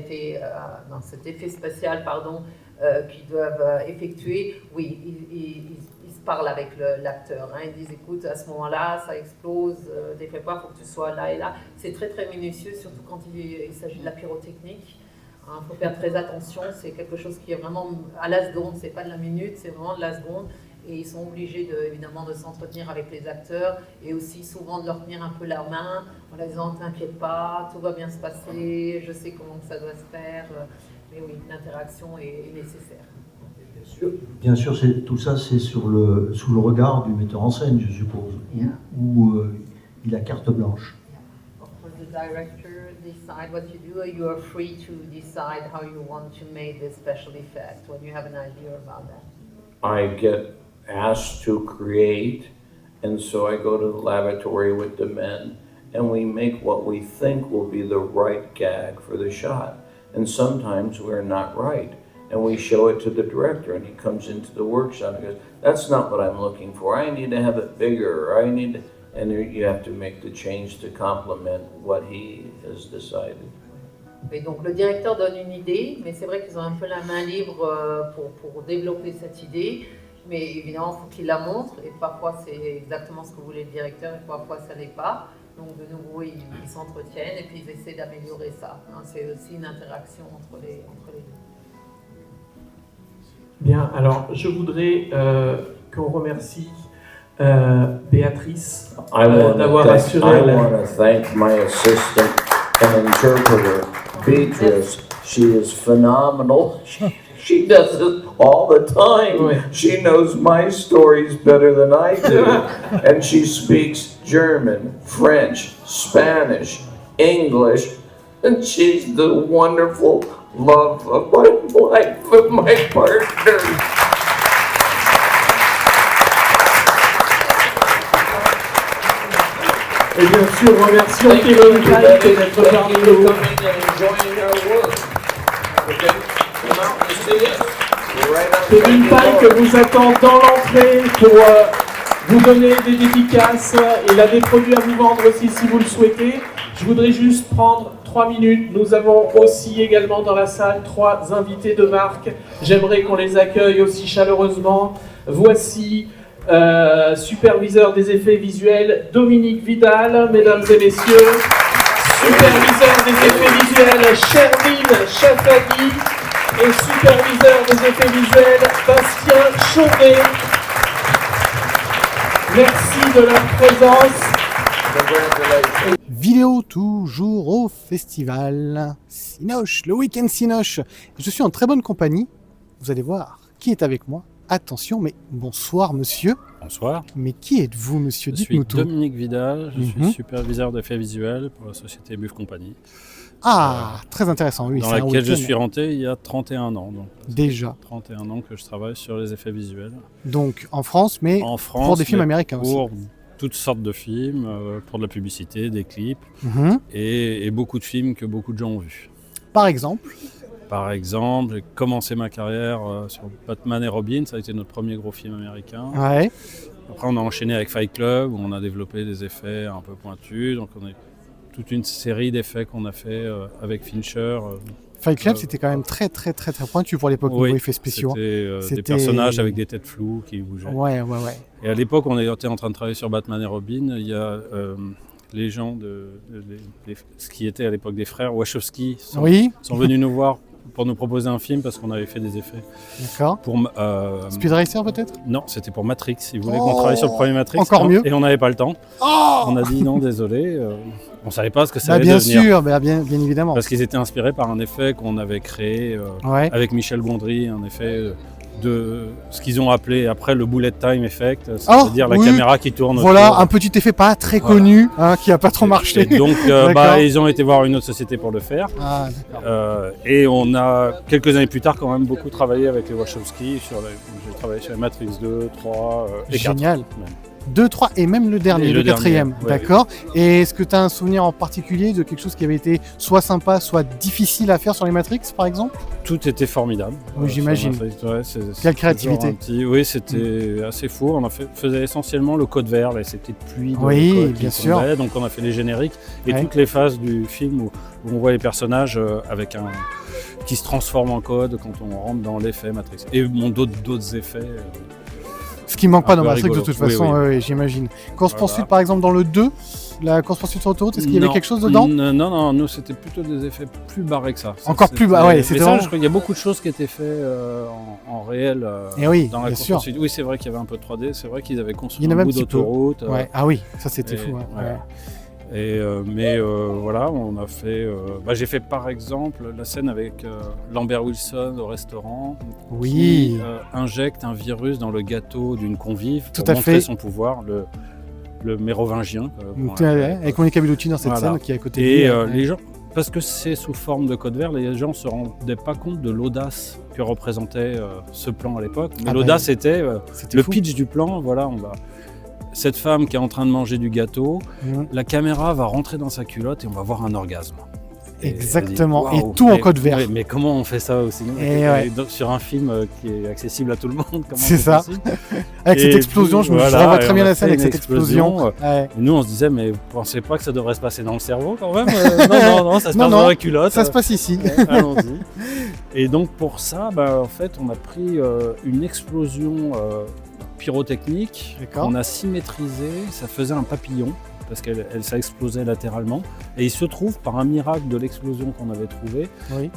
qu'ils doivent effectuer, oui, ils se parlent avec l'acteur. Hein, ils disent, écoute, à ce moment-là, ça explose, ne fais pas, il faut que tu sois là et là. C'est très très minutieux, surtout quand il s'agit de la pyrotechnique. Il faut faire très attention, c'est quelque chose qui est vraiment à la seconde, c'est pas de la minute, c'est vraiment de la seconde. Et ils sont obligés évidemment de s'entretenir avec les acteurs et aussi souvent de leur tenir un peu la main en leur disant t'inquiète pas, tout va bien se passer, je sais comment ça doit se faire. Mais oui, l'interaction est nécessaire. Bien sûr, tout ça c'est sous le regard du metteur en scène, je suppose, où il a carte blanche. For the director decide what you do, you are free to decide how you want to make this special effect when you have an idea about that. I get asked to create, And so I go to the laboratory with the men, and we make what we think will be the right gag for the shot. And sometimes we're not right. And we show it to the director, and he comes into the workshop and goes, that's not what I'm looking for. I need to have it bigger, or I need to... And you have to make the change to complement what he has decided. Et donc le directeur donne une idée, mais c'est vrai qu'ils ont un peu la main libre pour développer cette idée. Mais évidemment, il faut qu'il la montre, et parfois c'est exactement ce que voulait le directeur, et parfois ça l'est pas. Donc de nouveau, ils s'entretiennent et puis ils essaient d'améliorer ça. Hein, c'est aussi une interaction entre les deux. Bien, alors je voudrais qu'on remercie Béatrice d'avoir assuré I want to thank my assistant and interpreter, Beatrice. She is phenomenal. She does it all the time. Oui. She knows my stories better than I do. And she speaks German, French, Spanish, English. And she's the wonderful love of my life, of my partner. Et bien sûr, remercions Kevin Pike d'être parmi nous. Kevin Pike vous attend dans l'entrée pour vous donner des dédicaces. Il a des produits à vous vendre aussi si vous le souhaitez. Je voudrais juste prendre 3 minutes. Nous avons aussi également dans la salle 3 invités de marque. J'aimerais qu'on les accueille aussi chaleureusement. Voici superviseur des effets visuels, Dominique Vidal, mesdames et messieurs. Superviseur des effets visuels, Sherline Chafagi. Et superviseur des effets visuels, Bastien Chauvet. Merci de leur présence. Vidéo toujours au festival Cinoche, le week-end Cinoche. Je suis en très bonne compagnie. Vous allez voir qui est avec moi. Attention, mais bonsoir monsieur. Bonsoir. Mais qui êtes-vous monsieur? Je suis Dites-nous tout. Dominique Vidal, je suis superviseur d'effets visuels pour la société Buff Company. Ah, très intéressant, oui. Dans laquelle je suis rentré il y a 31 ans. Donc, déjà. 31 ans que je travaille sur les effets visuels. Donc en France, mais en France, pour des films américains aussi. Pour toutes sortes de films, pour de la publicité, des clips, et beaucoup de films que beaucoup de gens ont vus. Par exemple, j'ai commencé ma carrière sur Batman et Robin, ça a été notre premier gros film américain. Ouais. Après, on a enchaîné avec Fight Club, où on a développé des effets un peu pointus. Donc, on a toute une série d'effets qu'on a fait avec Fincher. Fight Club, c'était quand même très pointu pour l'époque niveau effets spéciaux. C'était des personnages avec des têtes floues qui bougeaient. Ouais. Et à l'époque, on était en train de travailler sur Batman et Robin. Il y a les gens ce qui était à l'époque des frères Wachowski sont venus nous voir pour nous proposer un film parce qu'on avait fait des effets. D'accord. Pour Speed Racer peut-être? Non, c'était pour Matrix. Ils voulaient qu'on travaille sur le premier Matrix. Encore mieux. Et on n'avait pas le temps. On a dit non, désolé. On savait pas ce que ça allait devenir. Bien évidemment. Parce qu'ils étaient inspirés par un effet qu'on avait créé avec Michel Gondry, un effet de ce qu'ils ont appelé après le bullet time effect, c'est-à-dire la caméra qui tourne. Voilà, un petit effet pas très connu, qui a pas trop marché. Et donc, ils ont été voir une autre société pour le faire. Et on a, quelques années plus tard, quand même beaucoup travaillé avec les Wachowski. J'ai travaillé sur les Matrix 2, 3 et 4. Génial. 2, 3 et même le dernier, le quatrième. D'accord. Et est-ce que tu as un souvenir en particulier de quelque chose qui avait été soit sympa, soit difficile à faire sur les Matrix, par exemple? Tout était formidable. Oui, j'imagine. Quelle créativité. Oui, c'était assez fou. On faisait essentiellement le code vert, là, c'était pluie de code bien sûr. Tombait, donc on a fait les génériques et toutes les phases du film où on voit les personnages qui se transforment en code quand on rentre dans l'effet Matrix. Et d'autres effets. Ce qui manque pas dans Matrix de toute façon, j'imagine. Course-poursuite par exemple dans le 2, la course-poursuite sur autoroute, est-ce qu'il y avait quelque chose dedans? Non, nous c'était plutôt des effets plus barrés que ça. Encore plus barrés, c'est ça, je crois qu'il y a beaucoup de choses qui étaient faites en réel dans la course-poursuite. Oui, c'est vrai qu'il y avait un peu de 3D, c'est vrai qu'ils avaient construit un bout d'autoroute. Ah oui, ça c'était fou. Voilà, on a fait. J'ai fait par exemple la scène avec Lambert Wilson au restaurant qui injecte un virus dans le gâteau d'une convive pour montrer son pouvoir, le mérovingien. Avec Monica Bellucci dans cette scène qui est à côté de lui. Les gens, parce que c'est sous forme de code vert, les gens ne se rendaient pas compte de l'audace que représentait ce plan à l'époque. Mais l'audace c'était le pitch du plan. Voilà, cette femme qui est en train de manger du gâteau, la caméra va rentrer dans sa culotte et on va voir un orgasme. Exactement, dit, et tout en code vert. Mais comment on fait ça au cinéma sur un film qui est accessible à tout le monde? C'est ça. Avec cette explosion, je revois très bien la scène avec cette explosion. Nous, on se disait, mais vous pensez pas que ça devrait se passer dans le cerveau quand même? Non, ça se passe dans la culotte. Ça se passe ici. Allons-y. Et donc pour ça, en fait, on a pris une explosion pyrotechnique qu'on a symétrisée. Ça faisait un papillon, parce que ça explosait latéralement. Et il se trouve, par un miracle de l'explosion qu'on avait trouvé,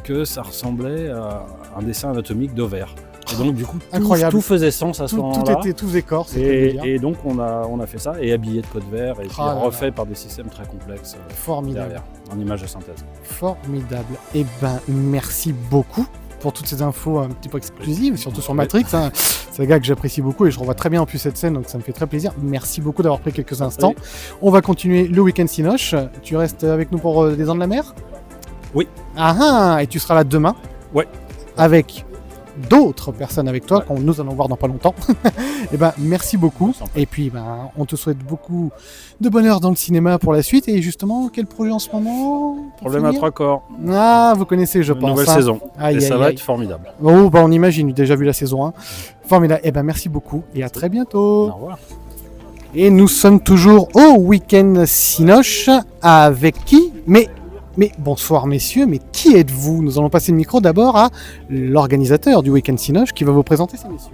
que ça ressemblait à un dessin anatomique d'ovaire. Et donc du coup, tout faisait sens à ce moment-là. Tout faisait corps. Et donc on a fait ça, et habillé de code vert, et puis refait par des systèmes très complexes. Formidable. Derrière, en image de synthèse. Formidable. Eh ben, merci beaucoup pour toutes ces infos un petit peu exclusives, surtout sur Matrix. C'est un gars que j'apprécie beaucoup et je revois très bien en plus cette scène, donc ça me fait très plaisir. Merci beaucoup d'avoir pris quelques instants. On va continuer le week-end Cinoche. Tu restes avec nous pour Les Dents de la Mer? Oui. Et tu seras là demain? Ouais. Avec d'autres personnes avec toi, qu'on nous allons voir dans pas longtemps. Et ben, merci beaucoup. Et puis, on te souhaite beaucoup de bonheur dans le cinéma pour la suite. Et justement, quel projet en ce moment? Problème à 3 corps. Vous connaissez, je pense. Nouvelle saison. Et ça va être formidable. On imagine, déjà vu la saison 1. Formidable. Et ben, merci beaucoup. Et à très bientôt. Au revoir. Et nous sommes toujours au week-end Cinoche. Avec qui? Mais bonsoir messieurs, mais qui êtes-vous? Nous allons passer le micro d'abord à l'organisateur du Week-end Cinoche qui va vous présenter ces messieurs.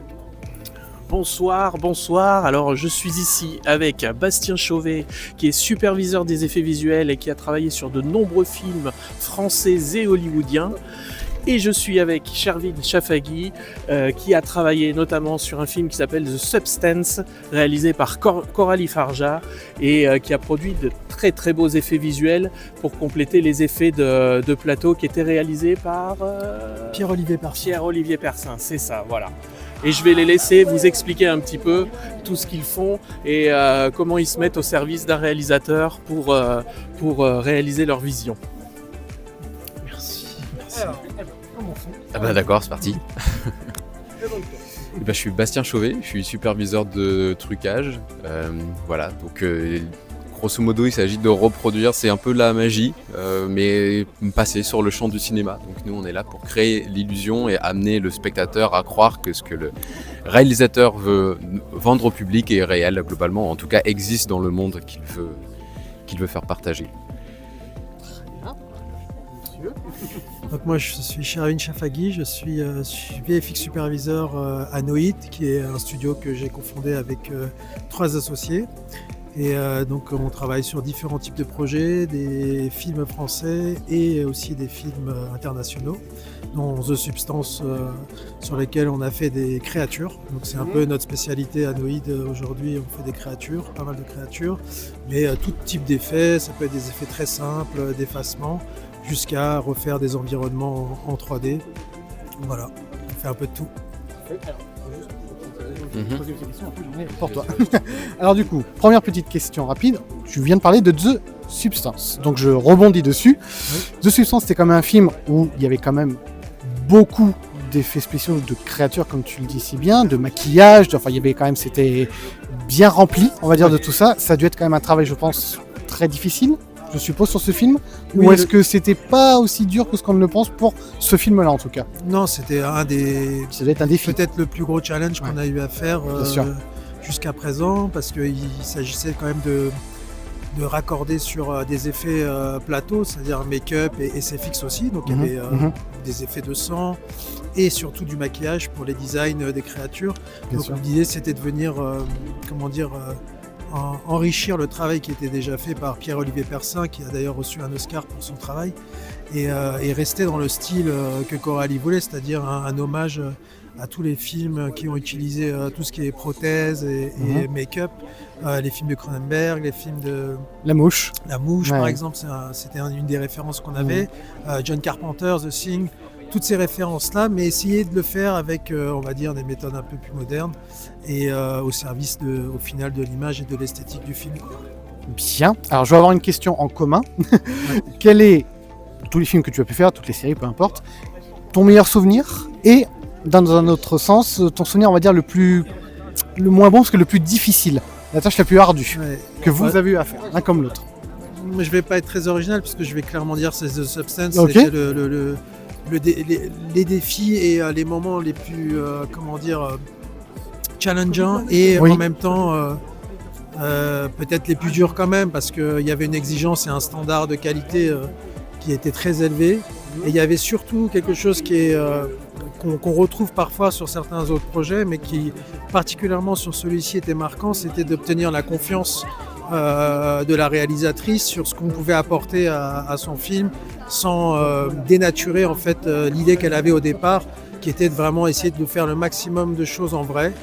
Bonsoir. Alors je suis ici avec Bastien Chauvet qui est superviseur des effets visuels et qui a travaillé sur de nombreux films français et hollywoodiens. Et je suis avec Shervin Chafagui qui a travaillé notamment sur un film qui s'appelle The Substance, réalisé par Coralie Farja et qui a produit de très très beaux effets visuels pour compléter les effets de plateau qui étaient réalisés par Pierre-Olivier Persin, c'est ça, voilà. Et je vais les laisser vous expliquer un petit peu tout ce qu'ils font et comment ils se mettent au service d'un réalisateur pour réaliser leur vision. D'accord, c'est parti. Je suis Bastien Chauvet, je suis superviseur de trucage. Voilà, donc grosso modo il s'agit de reproduire, c'est un peu la magie, mais passer sur le champ du cinéma. Donc nous on est là pour créer l'illusion et amener le spectateur à croire que ce que le réalisateur veut vendre au public est réel globalement, en tout cas existe dans le monde qu'il veut faire partager. Donc moi je suis Shervin Chafagui, je suis VFX superviseur à Noid, qui est un studio que j'ai cofondé avec 3 associés. Et donc on travaille sur différents types de projets, des films français et aussi des films internationaux, dont The Substance sur lesquels on a fait des créatures. Donc c'est un peu notre spécialité à Noid aujourd'hui, on fait des créatures, pas mal de créatures, mais tout type d'effets, ça peut être des effets très simples, d'effacement, jusqu'à refaire des environnements en 3D. Voilà, on fait un peu de tout. Pour toi. Alors du coup, première petite question rapide. Tu viens de parler de The Substance, donc je rebondis dessus. The Substance, c'était comme un film où il y avait quand même beaucoup d'effets spéciaux, de créatures, comme tu le dis si bien, de maquillage, il y avait quand même, c'était bien rempli, on va dire, de tout ça. Ça a dû être quand même un travail, je pense, très difficile, je suppose, sur ce film. Ou est-ce que c'était pas aussi dur que ce qu'on ne le pense pour ce film-là, en tout cas? Non, c'était un des... Ça doit être un défi. Peut-être le plus gros challenge qu'on a eu à faire jusqu'à présent, parce qu'il s'agissait quand même de raccorder sur des effets plateau, c'est-à-dire make-up et SFX aussi. Donc il y avait des effets de sang et surtout du maquillage pour les designs des créatures. Donc l'idée, c'était de venir, enrichir le travail qui était déjà fait par Pierre-Olivier Persin, qui a d'ailleurs reçu un Oscar pour son travail, et rester dans le style que Coralie voulait, c'est-à-dire un hommage à tous les films qui ont utilisé tout ce qui est prothèses et make-up, les films de Cronenberg, les films de... La Mouche, par exemple, c'était une des références qu'on avait, John Carpenter, The Thing, toutes ces références-là, mais essayer de le faire avec, on va dire, des méthodes un peu plus modernes et au service, au final, de l'image et de l'esthétique du film. Bien. Alors, je vais avoir une question en commun. Quel est, tous les films que tu as pu faire, toutes les séries, peu importe, ton meilleur souvenir et, dans un autre sens, ton souvenir, on va dire, le moins bon, parce que le plus difficile la tâche la plus ardue Ouais. que vous avez eu à faire, l'un comme l'autre. Moi, je vais pas être très original parce que je vais clairement dire c'est The Substance. Ok. C'était les défis et les moments les plus challengeants et Oui. en même temps peut-être les plus durs quand même parce qu'il y avait une exigence et un standard de qualité qui était très élevé. Et il y avait surtout quelque chose qui est qu'on retrouve parfois sur certains autres projets, mais qui particulièrement sur celui-ci était marquant, c'était d'obtenir la confiance de la réalisatrice sur ce qu'on pouvait apporter à son film sans dénaturer en fait l'idée qu'elle avait au départ, qui était de vraiment essayer de faire le maximum de choses en vrai.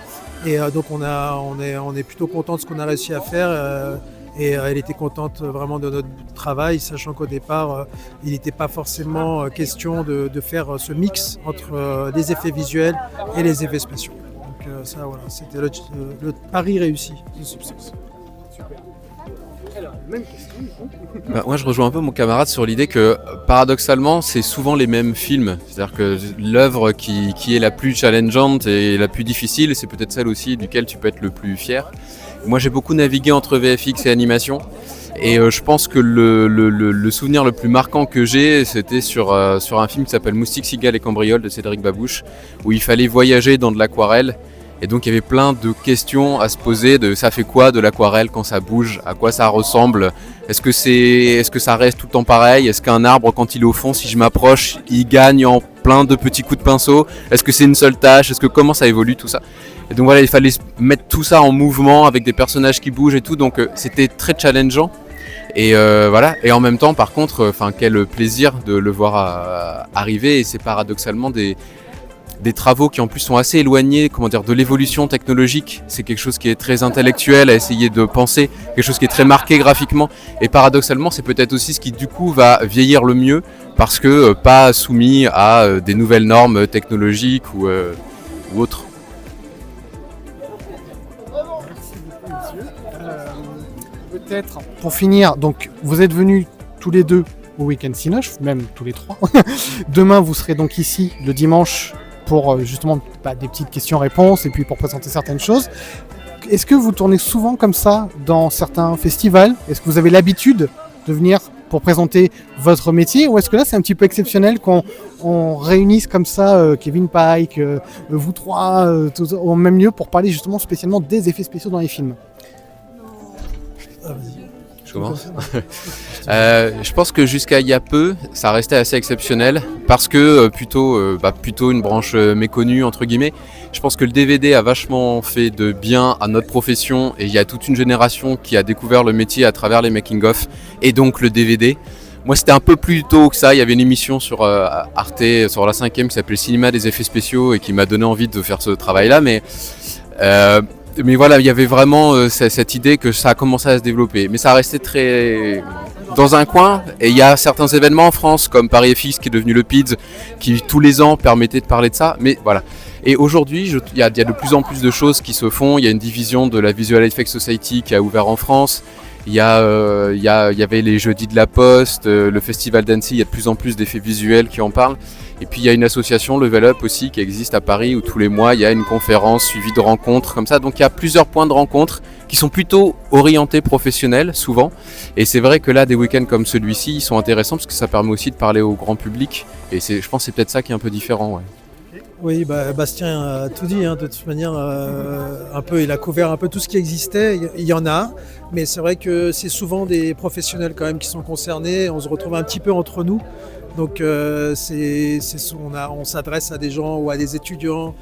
Et donc on est plutôt content de ce qu'on a réussi à faire. Et elle était contente vraiment de notre travail, sachant qu'au départ, il n'était pas forcément question de faire ce mix entre les effets visuels et les effets spéciaux. Donc ça, voilà, c'était le pari réussi de Substance. Alors, même question. Bah, moi, je rejoins un peu mon camarade sur l'idée que, paradoxalement, c'est souvent les mêmes films. C'est-à-dire que l'œuvre qui est la plus challengeante et la plus difficile, c'est peut-être celle aussi duquel tu peux être le plus fier. Moi, j'ai beaucoup navigué entre VFX et animation. Et je pense que le souvenir le plus marquant que j'ai, c'était sur un film qui s'appelle Moustique, Cigale et Cambriole de Cédric Babouche, où il fallait voyager dans de l'aquarelle. Et donc il y avait plein de questions à se poser de ça fait quoi de l'aquarelle quand ça bouge, à quoi ça ressemble, est-ce que ça reste tout le temps pareil, est-ce qu'un arbre quand il est au fond, si je m'approche, il gagne en plein de petits coups de pinceau, est-ce que c'est une seule tâche, est-ce que comment ça évolue tout ça. Et donc voilà, il fallait mettre tout ça en mouvement avec des personnages qui bougent et tout, donc c'était très challengeant. Et voilà, et en même temps par contre, quel plaisir de le voir arriver, et c'est paradoxalement des travaux qui en plus sont assez éloignés de l'évolution technologique. C'est quelque chose qui est très intellectuel à essayer de penser, quelque chose qui est très marqué graphiquement, et paradoxalement c'est peut-être aussi ce qui du coup va vieillir le mieux parce que pas soumis à des nouvelles normes technologiques ou autres. Peut-être pour finir, donc vous êtes venus tous les deux au Week-end Cinoche, même tous les trois. Demain vous serez donc ici le dimanche pour justement des petites questions-réponses et puis pour présenter certaines choses. Est-ce que vous tournez souvent comme ça dans certains festivals? Est-ce que vous avez l'habitude de venir pour présenter votre métier, ou est-ce que là c'est un petit peu exceptionnel qu'on réunisse comme ça Kevin Pike, vous trois au même lieu pour parler justement spécialement des effets spéciaux dans les films? Je commence. Je pense que jusqu'à il y a peu, ça restait assez exceptionnel parce que plutôt une branche méconnue entre guillemets. Je pense que le DVD a vachement fait de bien à notre profession et il y a toute une génération qui a découvert le métier à travers les making-of et donc le DVD. Moi, c'était un peu plus tôt que ça. Il y avait une émission sur Arte, sur la 5e, qui s'appelait Cinéma des effets spéciaux et qui m'a donné envie de faire ce travail-là. Mais voilà, il y avait vraiment cette idée que ça a commencé à se développer. Mais ça restait très dans un coin. Et il y a certains événements en France, comme Paris FX qui est devenu le PIDS, qui tous les ans permettaient de parler de ça. Mais voilà. Et aujourd'hui, il y a de plus en plus de choses qui se font. Il y a une division de la Visual Effects Society qui a ouvert en France. Il y avait les Jeudis de la Poste, le Festival d'Annecy, il y a de plus en plus d'effets visuels qui en parlent. Et puis il y a une association, Level Up aussi, qui existe à Paris, où tous les mois il y a une conférence suivie de rencontres comme ça. Donc il y a plusieurs points de rencontre qui sont plutôt orientés professionnels, souvent. Et c'est vrai que là, des week-ends comme celui-ci, ils sont intéressants parce que ça permet aussi de parler au grand public. Et je pense que c'est peut-être ça qui est un peu différent. Ouais. Oui, Bastien a tout dit, de toute manière, il a couvert un peu tout ce qui existait, il y en a, mais c'est vrai que c'est souvent des professionnels quand même qui sont concernés, on se retrouve un petit peu entre nous, donc on s'adresse à des gens ou à des étudiants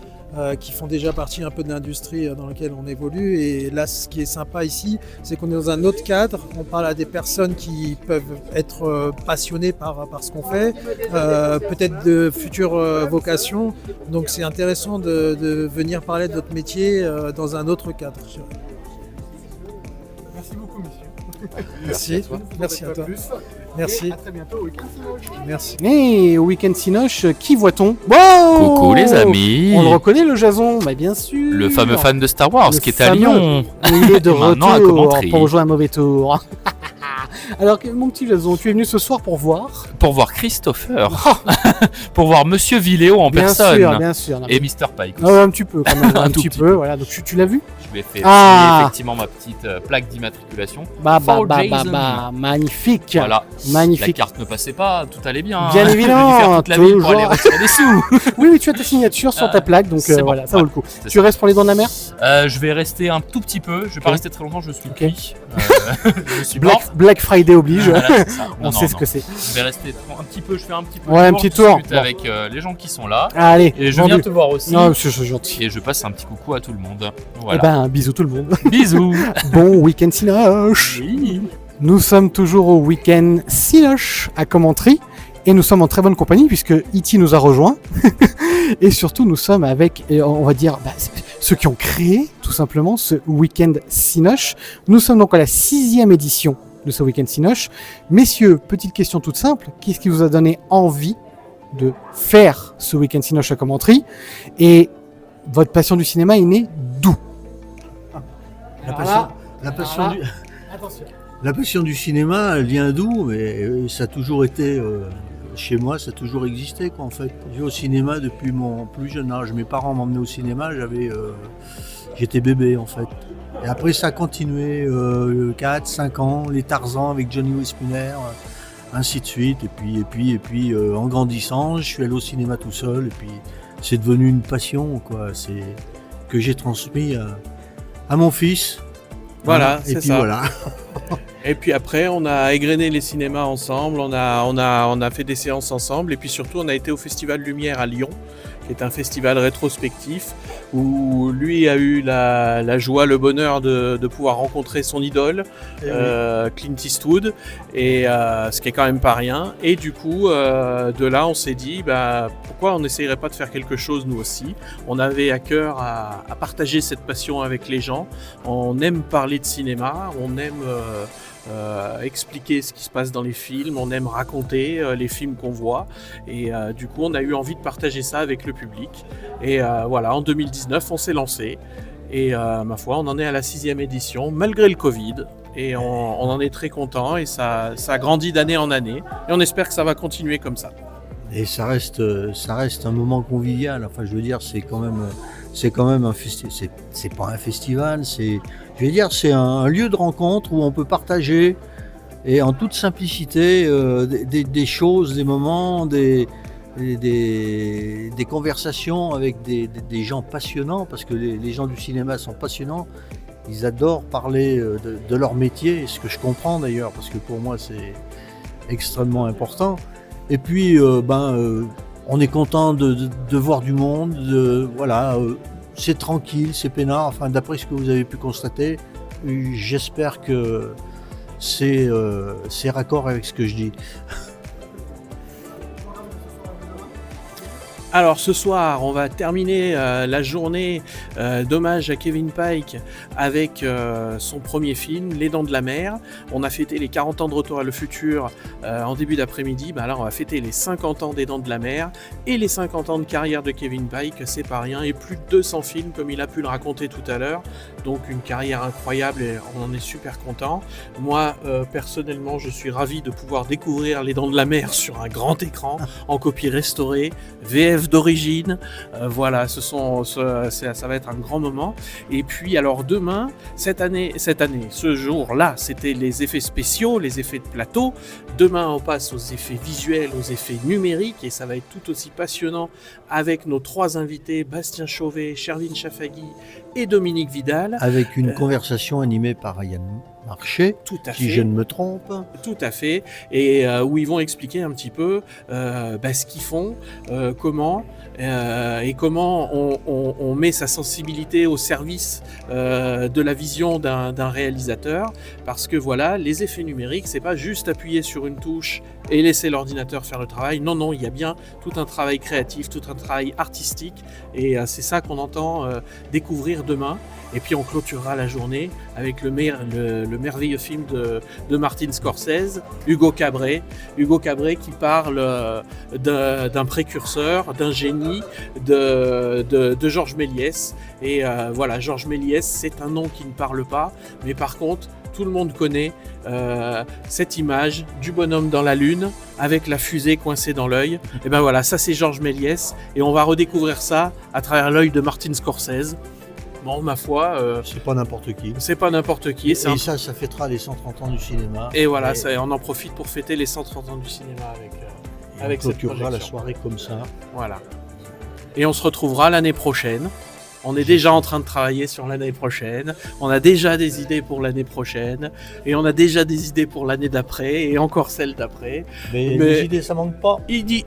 qui font déjà partie un peu de l'industrie dans laquelle on évolue, et là ce qui est sympa ici, c'est qu'on est dans un autre cadre, on parle à des personnes qui peuvent être passionnées par ce qu'on fait, peut-être de futures vocations, donc c'est intéressant de venir parler de notre métier dans un autre cadre. Merci beaucoup, monsieur. Merci à toi. Merci. Et à très bientôt au Week-end Cinoche. Merci. Et au Week-end Cinoche, qui voit-on? Wow, coucou les amis. On le reconnaît, le Jason? Bah bien sûr. Le fameux fan de Star Wars qui est à Lyon. Il est de Maintenant à retour commenter. pour jouer un mauvais tour. Alors, mon petit Jason, tu es venu ce soir pour voir Christopher, pour voir Monsieur Villéo en personne. Bien sûr. Et Mr. Pike aussi. Un petit peu, quand même, un petit peu. Voilà. Donc, tu l'as vu? Je lui ai fait signer effectivement ma petite plaque d'immatriculation. Magnifique. Voilà. Magnifique. La carte ne passait pas, tout allait bien. Bien évidemment. J'ai dû faire toute la ville pour aller retirer des sous. Oui, tu as ta signature sur ta plaque, donc voilà, ça vaut le coup. Tu restes pour les Dents de la Mer? Je vais rester un tout petit peu. Je vais pas rester très longtemps. Je suis pris. Je suis Black Friday oblige. Voilà, c'est ça. On sait ce que c'est. Je vais rester un petit peu. Je fais un petit peu. Ouais, un petit tour. Avec les gens qui sont là. Allez. Et je viens te voir aussi. Non, c'est gentil. Et je passe un petit coucou à tout le monde. Voilà. Eh ben, bisous tout le monde. Bisous. Bon week-end Cinoche. Oui. Nous sommes toujours au week-end Cinoche à Commentry. Et nous sommes en très bonne compagnie puisque E.T. nous a rejoints. Et surtout, nous sommes avec, on va dire, ceux qui ont créé tout simplement ce week-end Cinoche. Nous sommes donc à la 6e édition de ce week-end Cinoche. Messieurs, petite question toute simple. Qu'est-ce qui vous a donné envie de faire ce week-end Cinoche à Commentry? Et votre passion du cinéma est née d'où? La passion du cinéma, elle vient d'où? Mais ça a toujours été chez moi, ça a toujours existé quoi en fait. Je vais au cinéma depuis mon plus jeune âge. Mes parents m'emmenaient au cinéma, j'étais bébé en fait. Et après ça a continué 4, 5 ans, les Tarzans avec Johnny Weissmuller, ainsi de suite. Et puis en grandissant, je suis allé au cinéma tout seul. Et puis c'est devenu une passion quoi. C'est que j'ai transmis à mon fils. Voilà, et c'est puis ça. Voilà. Et puis après, on a égrené les cinémas ensemble, on a fait des séances ensemble, et puis surtout, on a été au Festival Lumière à Lyon, qui est un festival rétrospectif, où lui a eu la joie, le bonheur de pouvoir rencontrer son idole, Clint Eastwood, et ce qui est quand même pas rien. Et du coup, de là, on s'est dit, pourquoi on n'essayerait pas de faire quelque chose nous aussi? On avait à cœur à partager cette passion avec les gens. On aime parler de cinéma, on aime expliquer ce qui se passe dans les films, on aime raconter les films qu'on voit, et du coup on a eu envie de partager ça avec le public, et voilà, en 2019 on s'est lancé, et ma foi on en est à la 6e édition malgré le Covid, et on en est très content, et ça grandit d'année en année, et on espère que ça va continuer comme ça. Et ça reste un moment convivial. Enfin, je veux dire, c'est quand même un festival. C'est pas un festival, c'est un lieu de rencontre où on peut partager et en toute simplicité des choses, des moments, des conversations avec des gens passionnants, parce que les gens du cinéma sont passionnants. Ils adorent parler de leur métier, ce que je comprends d'ailleurs, parce que pour moi c'est extrêmement important. Et puis, on est content de voir du monde, c'est tranquille, c'est peinard, enfin d'après ce que vous avez pu constater, j'espère que c'est raccord avec ce que je dis. Alors ce soir, on va terminer la journée d'hommage à Kevin Pike avec son premier film, Les Dents de la Mer. On a fêté les 40 ans de Retour à le futur en début d'après-midi. Là, on va fêter les 50 ans des Dents de la Mer et les 50 ans de carrière de Kevin Pike, c'est pas rien. Et plus de 200 films, comme il a pu le raconter tout à l'heure. Donc une carrière incroyable et on en est super content. Moi, personnellement, je suis ravi de pouvoir découvrir Les Dents de la Mer sur un grand écran, en copie restaurée, VF d'origine, voilà, ça va être un grand moment. Et puis alors demain, cette année, ce jour-là, c'était les effets spéciaux, les effets de plateau. Demain, on passe aux effets visuels, aux effets numériques, et ça va être tout aussi passionnant avec nos 3 invités, Bastien Chauvet, Shervin Chafagui et Dominique Vidal. Avec une conversation animée par Ryan Marché, si je ne me trompe. Tout à fait, et où ils vont expliquer un petit peu ce qu'ils font, comment, et comment on met sa sensibilité au service de la vision d'un réalisateur, parce que voilà, les effets numériques, c'est pas juste appuyer sur une touche et laisser l'ordinateur faire le travail. Non, il y a bien tout un travail créatif, tout un travail artistique, et c'est ça qu'on entend découvrir demain. Et puis on clôturera la journée avec le merveilleux film de Martin Scorsese, Hugo Cabret qui parle d'un précurseur, d'un génie, de Georges Méliès. Et voilà, Georges Méliès, c'est un nom qui ne parle pas, mais par contre, tout le monde connaît cette image du bonhomme dans la lune avec la fusée coincée dans l'œil. Et ben voilà, ça c'est Georges Méliès et on va redécouvrir ça à travers l'œil de Martin Scorsese. Bon, ma foi, c'est pas n'importe qui. C'est pas n'importe qui. Et ça fêtera les 130 ans du cinéma. Et voilà, on en profite pour fêter les 130 ans du cinéma avec cette projection. La soirée comme ça. Voilà. Et on se retrouvera l'année prochaine. On est déjà en train de travailler sur l'année prochaine. On a déjà des idées pour l'année prochaine. Et on a déjà des idées pour l'année d'après. Et encore celle d'après. Mais les idées, ça manque pas. Il dit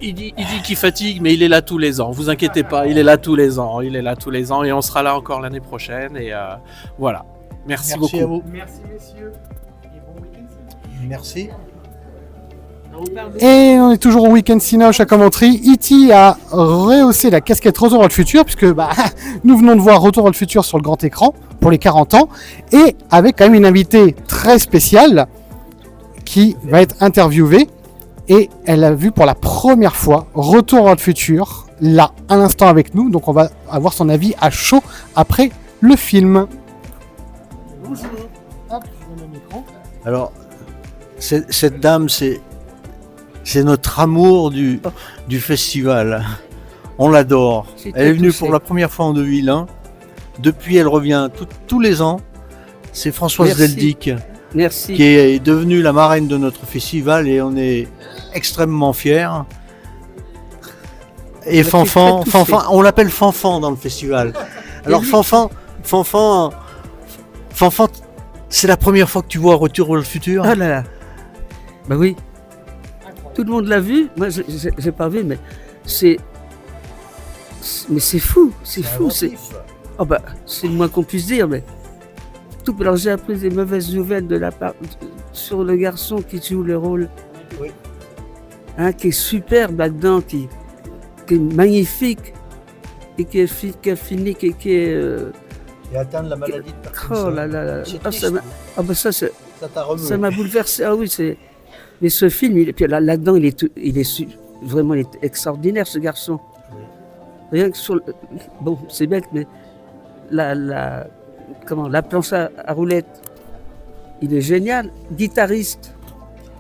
qu'il fatigue, mais il est là tous les ans. Vous inquiétez pas, il est là tous les ans. Il est là tous les ans. Et on sera là encore l'année prochaine. Et voilà. Merci beaucoup. À vous. Merci, messieurs. Et bon week-end. Merci. Et on est toujours au Week-end Cinoche à Commentry. E.T. a rehaussé la casquette Retour vers le futur, puisque nous venons de voir Retour vers le futur sur le grand écran pour les 40 ans, et avec quand même une invitée très spéciale qui va être interviewée, et elle a vu pour la première fois Retour vers le futur, là, à l'instant avec nous, donc on va avoir son avis à chaud après le film. Bonjour. Hop, je mets mon micro. Alors, cette dame, c'est notre amour du festival. On l'adore. Elle est venue pour la première fois en 2001. Depuis, elle revient tous les ans. C'est Françoise Deldic qui est devenue la marraine de notre festival et on est extrêmement fiers. Et Fanfan, on l'appelle Fanfan dans le festival. Alors Fanfan, c'est la première fois que tu vois Retour vers le futur. Ah là là. Bah oui. Tout le monde l'a vu, moi j'ai pas vu, mais c'est fou, c'est le moins qu'on puisse dire, mais tout. Alors j'ai appris des mauvaises nouvelles sur le garçon qui joue le rôle, qui est superbe là-dedans, qui est magnifique et qui a fini, qui est et atteint de la maladie de Parkinson. Oh là là là. Ça m'a bouleversé. Ah oui, c'est. Mais ce film, là-dedans, il est vraiment extraordinaire, ce garçon. Rien que sur bon, c'est bête, mais la planche à roulettes, il est génial. Guitariste.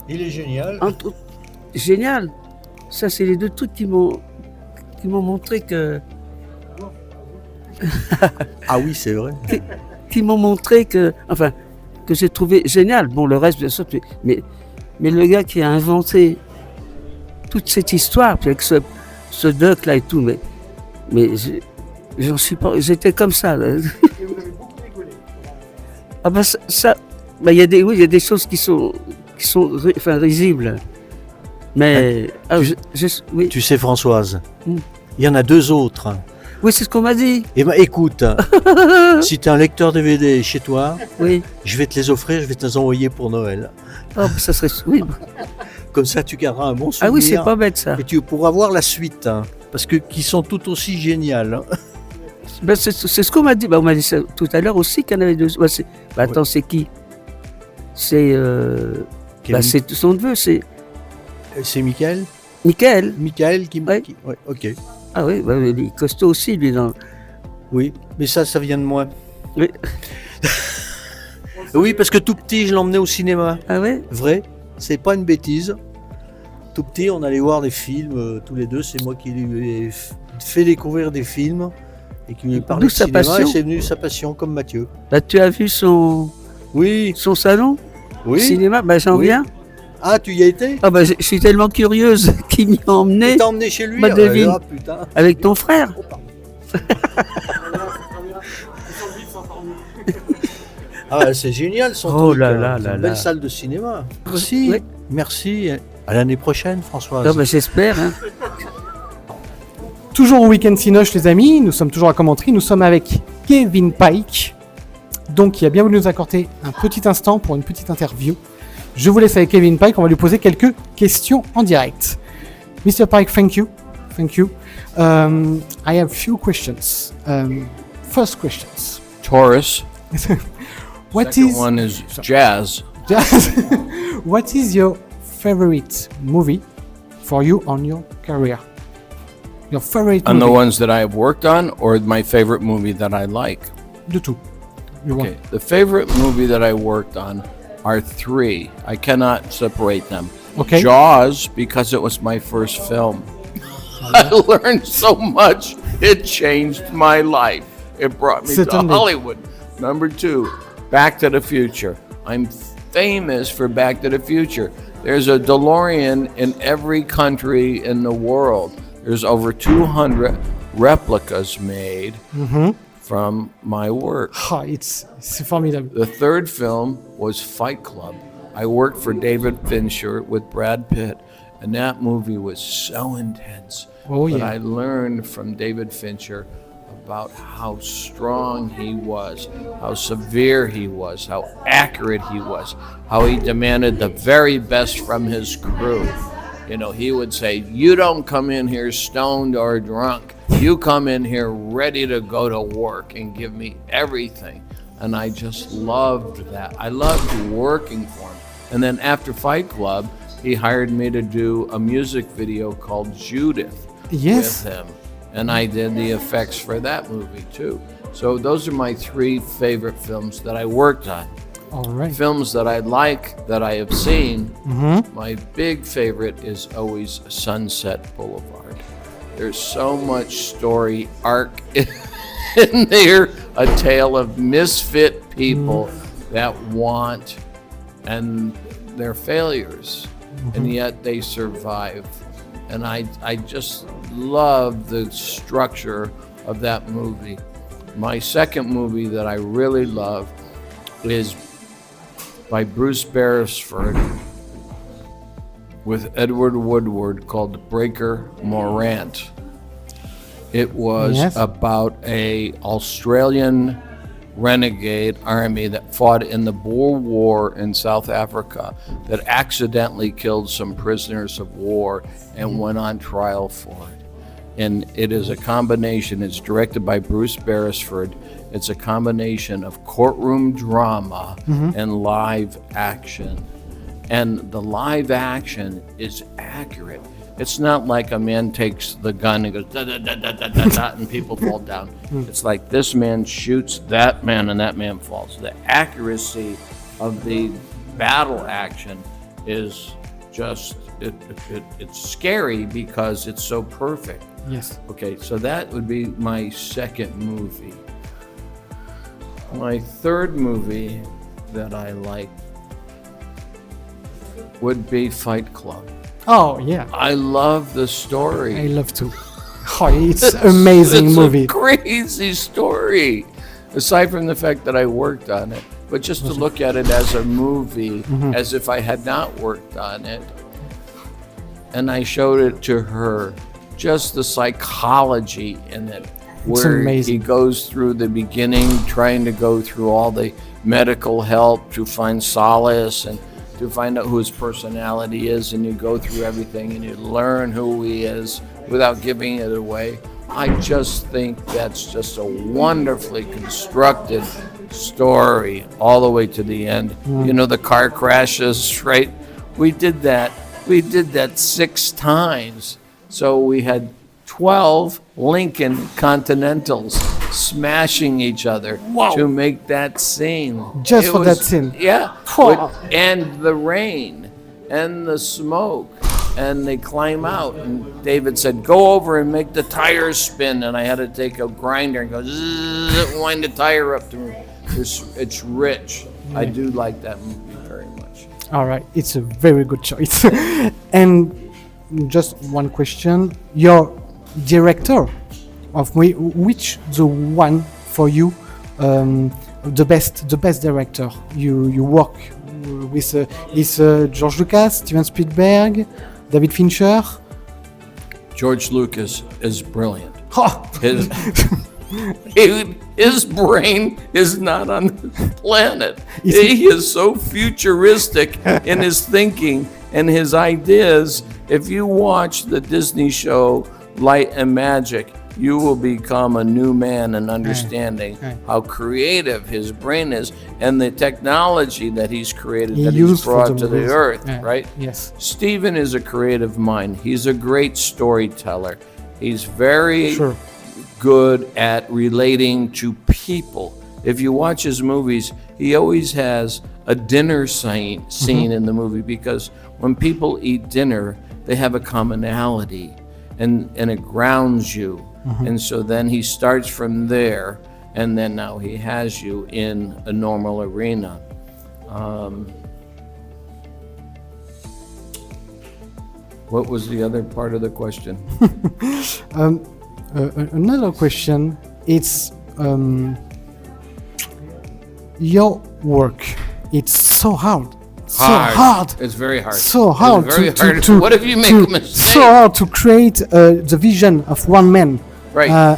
Il est génial. Génial. Ça, c'est les deux trucs qui m'ont montré que. Ah oui, c'est vrai. Qui m'ont montré que j'ai trouvé génial. Bon, le reste, bien sûr, mais le gars qui a inventé toute cette histoire, puis avec ce doc là et tout, mais j'en suis pas, j'étais comme ça. Là. Ah bah ça, il y a des choses qui sont risibles. Mais oui. Tu sais Françoise, il y en a deux autres. Oui, c'est ce qu'on m'a dit. Eh ben, écoute, si tu as un lecteur DVD chez toi, je vais te les offrir, je vais te les envoyer pour Noël. Oh, ça serait... Oui. Comme ça, tu garderas un bon souvenir. Ah oui, c'est pas bête, ça. Et tu pourras voir la suite, parce qu'ils sont tout aussi géniales. Ben, c'est ce qu'on m'a dit. Ben, on m'a dit ça tout à l'heure aussi, qu'il y en avait deux. Attends, c'est qui? C'est son neveu, c'est... C'est Michael. Michael qui... Ouais. Ouais, ok. Ah oui, il est costaud aussi, lui. Oui, mais ça vient de moi. Oui. Oui, parce que tout petit, je l'emmenais au cinéma. Ah ouais? Vrai, c'est pas une bêtise. Tout petit, on allait voir des films tous les deux. C'est moi qui lui ai fait découvrir des films et qui lui ai parlé de cinéma. Et c'est venu sa passion, comme Mathieu. Bah, tu as vu son salon? Oui. Cinéma, bah j'en viens. Ah, tu y as été? Ah bah je suis tellement curieuse qu'il m'y a emmené. Tu t'as emmené chez lui? Bah, devine. Ah, putain. Avec ton frère. Ah, c'est génial son truc. C'est une belle salle de cinéma. Merci. Oui. Merci. À l'année prochaine, Françoise. Non, bah, j'espère. Hein. Toujours au Week-end Cinoche, les amis. Nous sommes toujours à Commentry. Nous sommes avec Kevin Pike, donc qui a bien voulu nous accorder un petit instant pour une petite interview. Je vous laisse avec Kevin Pike. On va lui poser quelques questions en direct. Mr. Pike, thank you. I have few questions. First questions. Taurus. Second one is jazz. Jazz. What is your favorite movie for you on your career? Your favorite movie? On the ones that I have worked on, or my favorite movie that I like? The two. Okay. The favorite movie that I worked on are three. I cannot separate them. Okay. Jaws, because it was my first film. I learned so much. It changed my life. It brought me Certainly. to Hollywood. Number two, Back to the Future. I'm famous for Back to the Future. There's a DeLorean in every country in the world. There's over 200 replicas made from my work. Oh, it's formidable. The third film was Fight Club. I worked for David Fincher with Brad Pitt, and that movie was so intense. Oh, but yeah. I learned from David Fincher about how strong he was, how severe he was, how accurate he was, how he demanded the very best from his crew. You know, he would say, you don't come in here stoned or drunk. You come in here ready to go to work and give me everything. And I just loved that. I loved working for him. And then after Fight Club, he hired me to do a music video called Judith Yes. with him. And I did the effects for that movie too. So those are my three favorite films that I worked on. All right. Films that I like, that I have seen. Mhm. My big favorite is always Sunset Boulevard. There's so much story arc in there, a tale of misfit people that want, and they're failures, and yet they survive. And I just love the structure of that movie. My second movie that I really love is by Bruce Beresford with Edward Woodward called Breaker Morant. It was Yes. about a Australian renegade army that fought in the Boer War in South Africa that accidentally killed some prisoners of war and went on trial for it. And it is a combination, it's directed by Bruce Beresford. It's a combination of courtroom drama and live action. And the live action is accurate. It's not like a man takes the gun and goes da da da da da da da and people fall down. It's like this man shoots that man and that man falls. The accuracy of the battle action is just it's scary because it's so perfect. Yes. Okay, so that would be my second movie. My third movie that I like would be Fight Club. Oh, yeah. I love the story. I love to. Oh, it's amazing It's movie. a crazy story. Aside from the fact that I worked on it, but just to look at it as a movie, as if I had not worked on it, and I showed it to her, just the psychology in it, It's where amazing. he goes through the beginning, trying to go through all the medical help to find solace and to find out who his personality is, and you go through everything and you learn who he is without giving it away. I just think that's just a wonderfully constructed story all the way to the end. You know, the car crashes, right? We did that 6 times. So we had 12 Lincoln Continentals smashing each other to make that scene. Just It for that was- scene. Yeah. Wow. And the rain and the smoke. And they climb out, and David said, go over and make the tires spin. And I had to take a grinder and go zzz, wind the tire up to me. It's rich. I do like that movie very much. All right, it's a very good choice. And just one question: your director of movie, which the one for you, the best director you work with? Is George Lucas, Steven Spielberg, David Fincher? George Lucas is brilliant. Oh. His brain is not on this planet. Is He is so futuristic in his thinking and his ideas. If you watch the Disney show Light and Magic, you will become a new man in understanding how creative his brain is and the technology that he's created, He that he's used for brought the to the movies. earth, Yeah. right? Yes. Steven is a creative mind. He's a great storyteller. He's very good at relating to people. If you watch his movies, he always has a dinner scene in the movie, because when people eat dinner, they have a commonality, and it grounds you. And so then he starts from there, and then now he has you in a normal arena. What was the other part of the question? Another question, it's your work. It's so hard. So hard. It's very hard. So hard. It's very hard. What if you make a mistake? So hard to create the vision of one man. Right.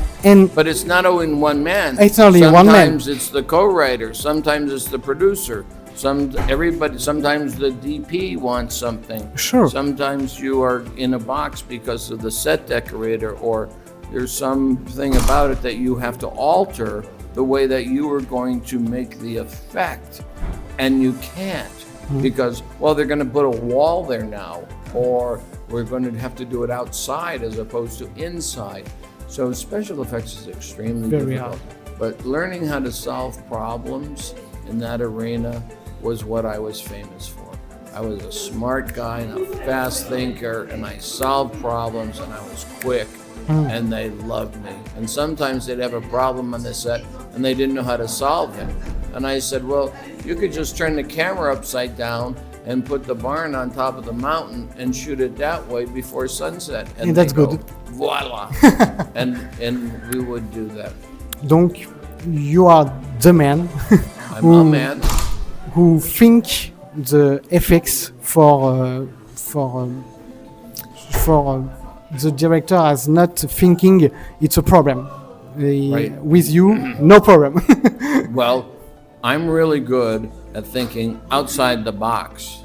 But it's not only one man. It's only one man. Sometimes it's the co-writer. Sometimes it's the producer. Sometimes the DP wants something. Sure. Sometimes you are in a box because of the set decorator, or there's something about it that you have to alter the way that you are going to make the effect, and you can't because, well, they're going to put a wall there now, or we're going to have to do it outside as opposed to inside. So special effects is extremely difficult. But learning how to solve problems in that arena was what I was famous for. I was a smart guy and a fast thinker, and I solved problems, and I was quick, and they loved me. And sometimes they'd have a problem on the set, and they didn't know how to solve it. And I said, well, you could just turn the camera upside down and put the barn on top of the mountain and shoot it that way before sunset. And that's go, good. Voila. and we would do that. Donc, you are the man. I'm a man. Who think the effects for the director as not thinking it's a problem. Right. With you, no problem. Well, I'm really good at thinking outside the box.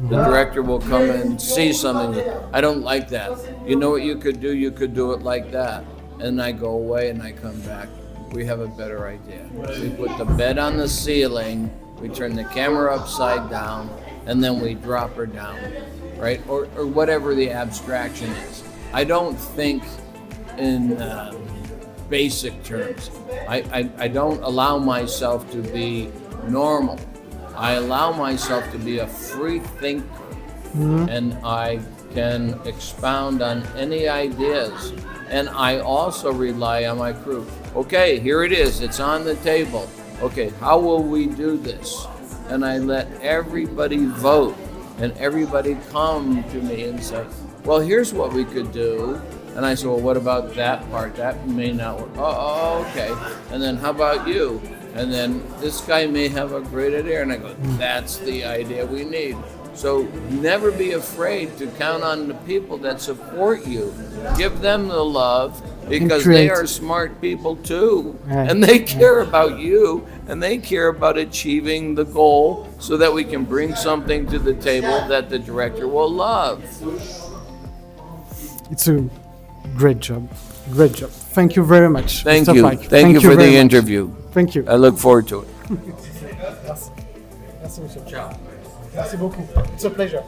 The director will come and see something. I don't like that. You know what you could do? You could do it like that. And I go away and I come back. We have a better idea. We put the bed on the ceiling, we turn the camera upside down, and then we drop her down, right? Or whatever the abstraction is. I don't think in basic terms. I don't allow myself to be normal. I allow myself to be a free thinker, and I can expound on any ideas. And I also rely on my crew. Okay, here it is, it's on the table. Okay, how will we do this? And I let everybody vote, and everybody come to me and say, well, here's what we could do. And I said, well, what about that part? That may not work. Oh, okay. And then how about you? And then this guy may have a great idea. And I go, that's the idea we need. So never be afraid to count on the people that support you. Give them the love, because they are smart people too. And they care about you, and they care about achieving the goal so that we can bring something to the table that the director will love. It's a great job. Great job. Thank you very much. Thank Mr. you. Pike. Thank you for the interview. Thank you. I look forward to it. Merci. Merci, monsieur. Ciao. Merci beaucoup. It's a pleasure.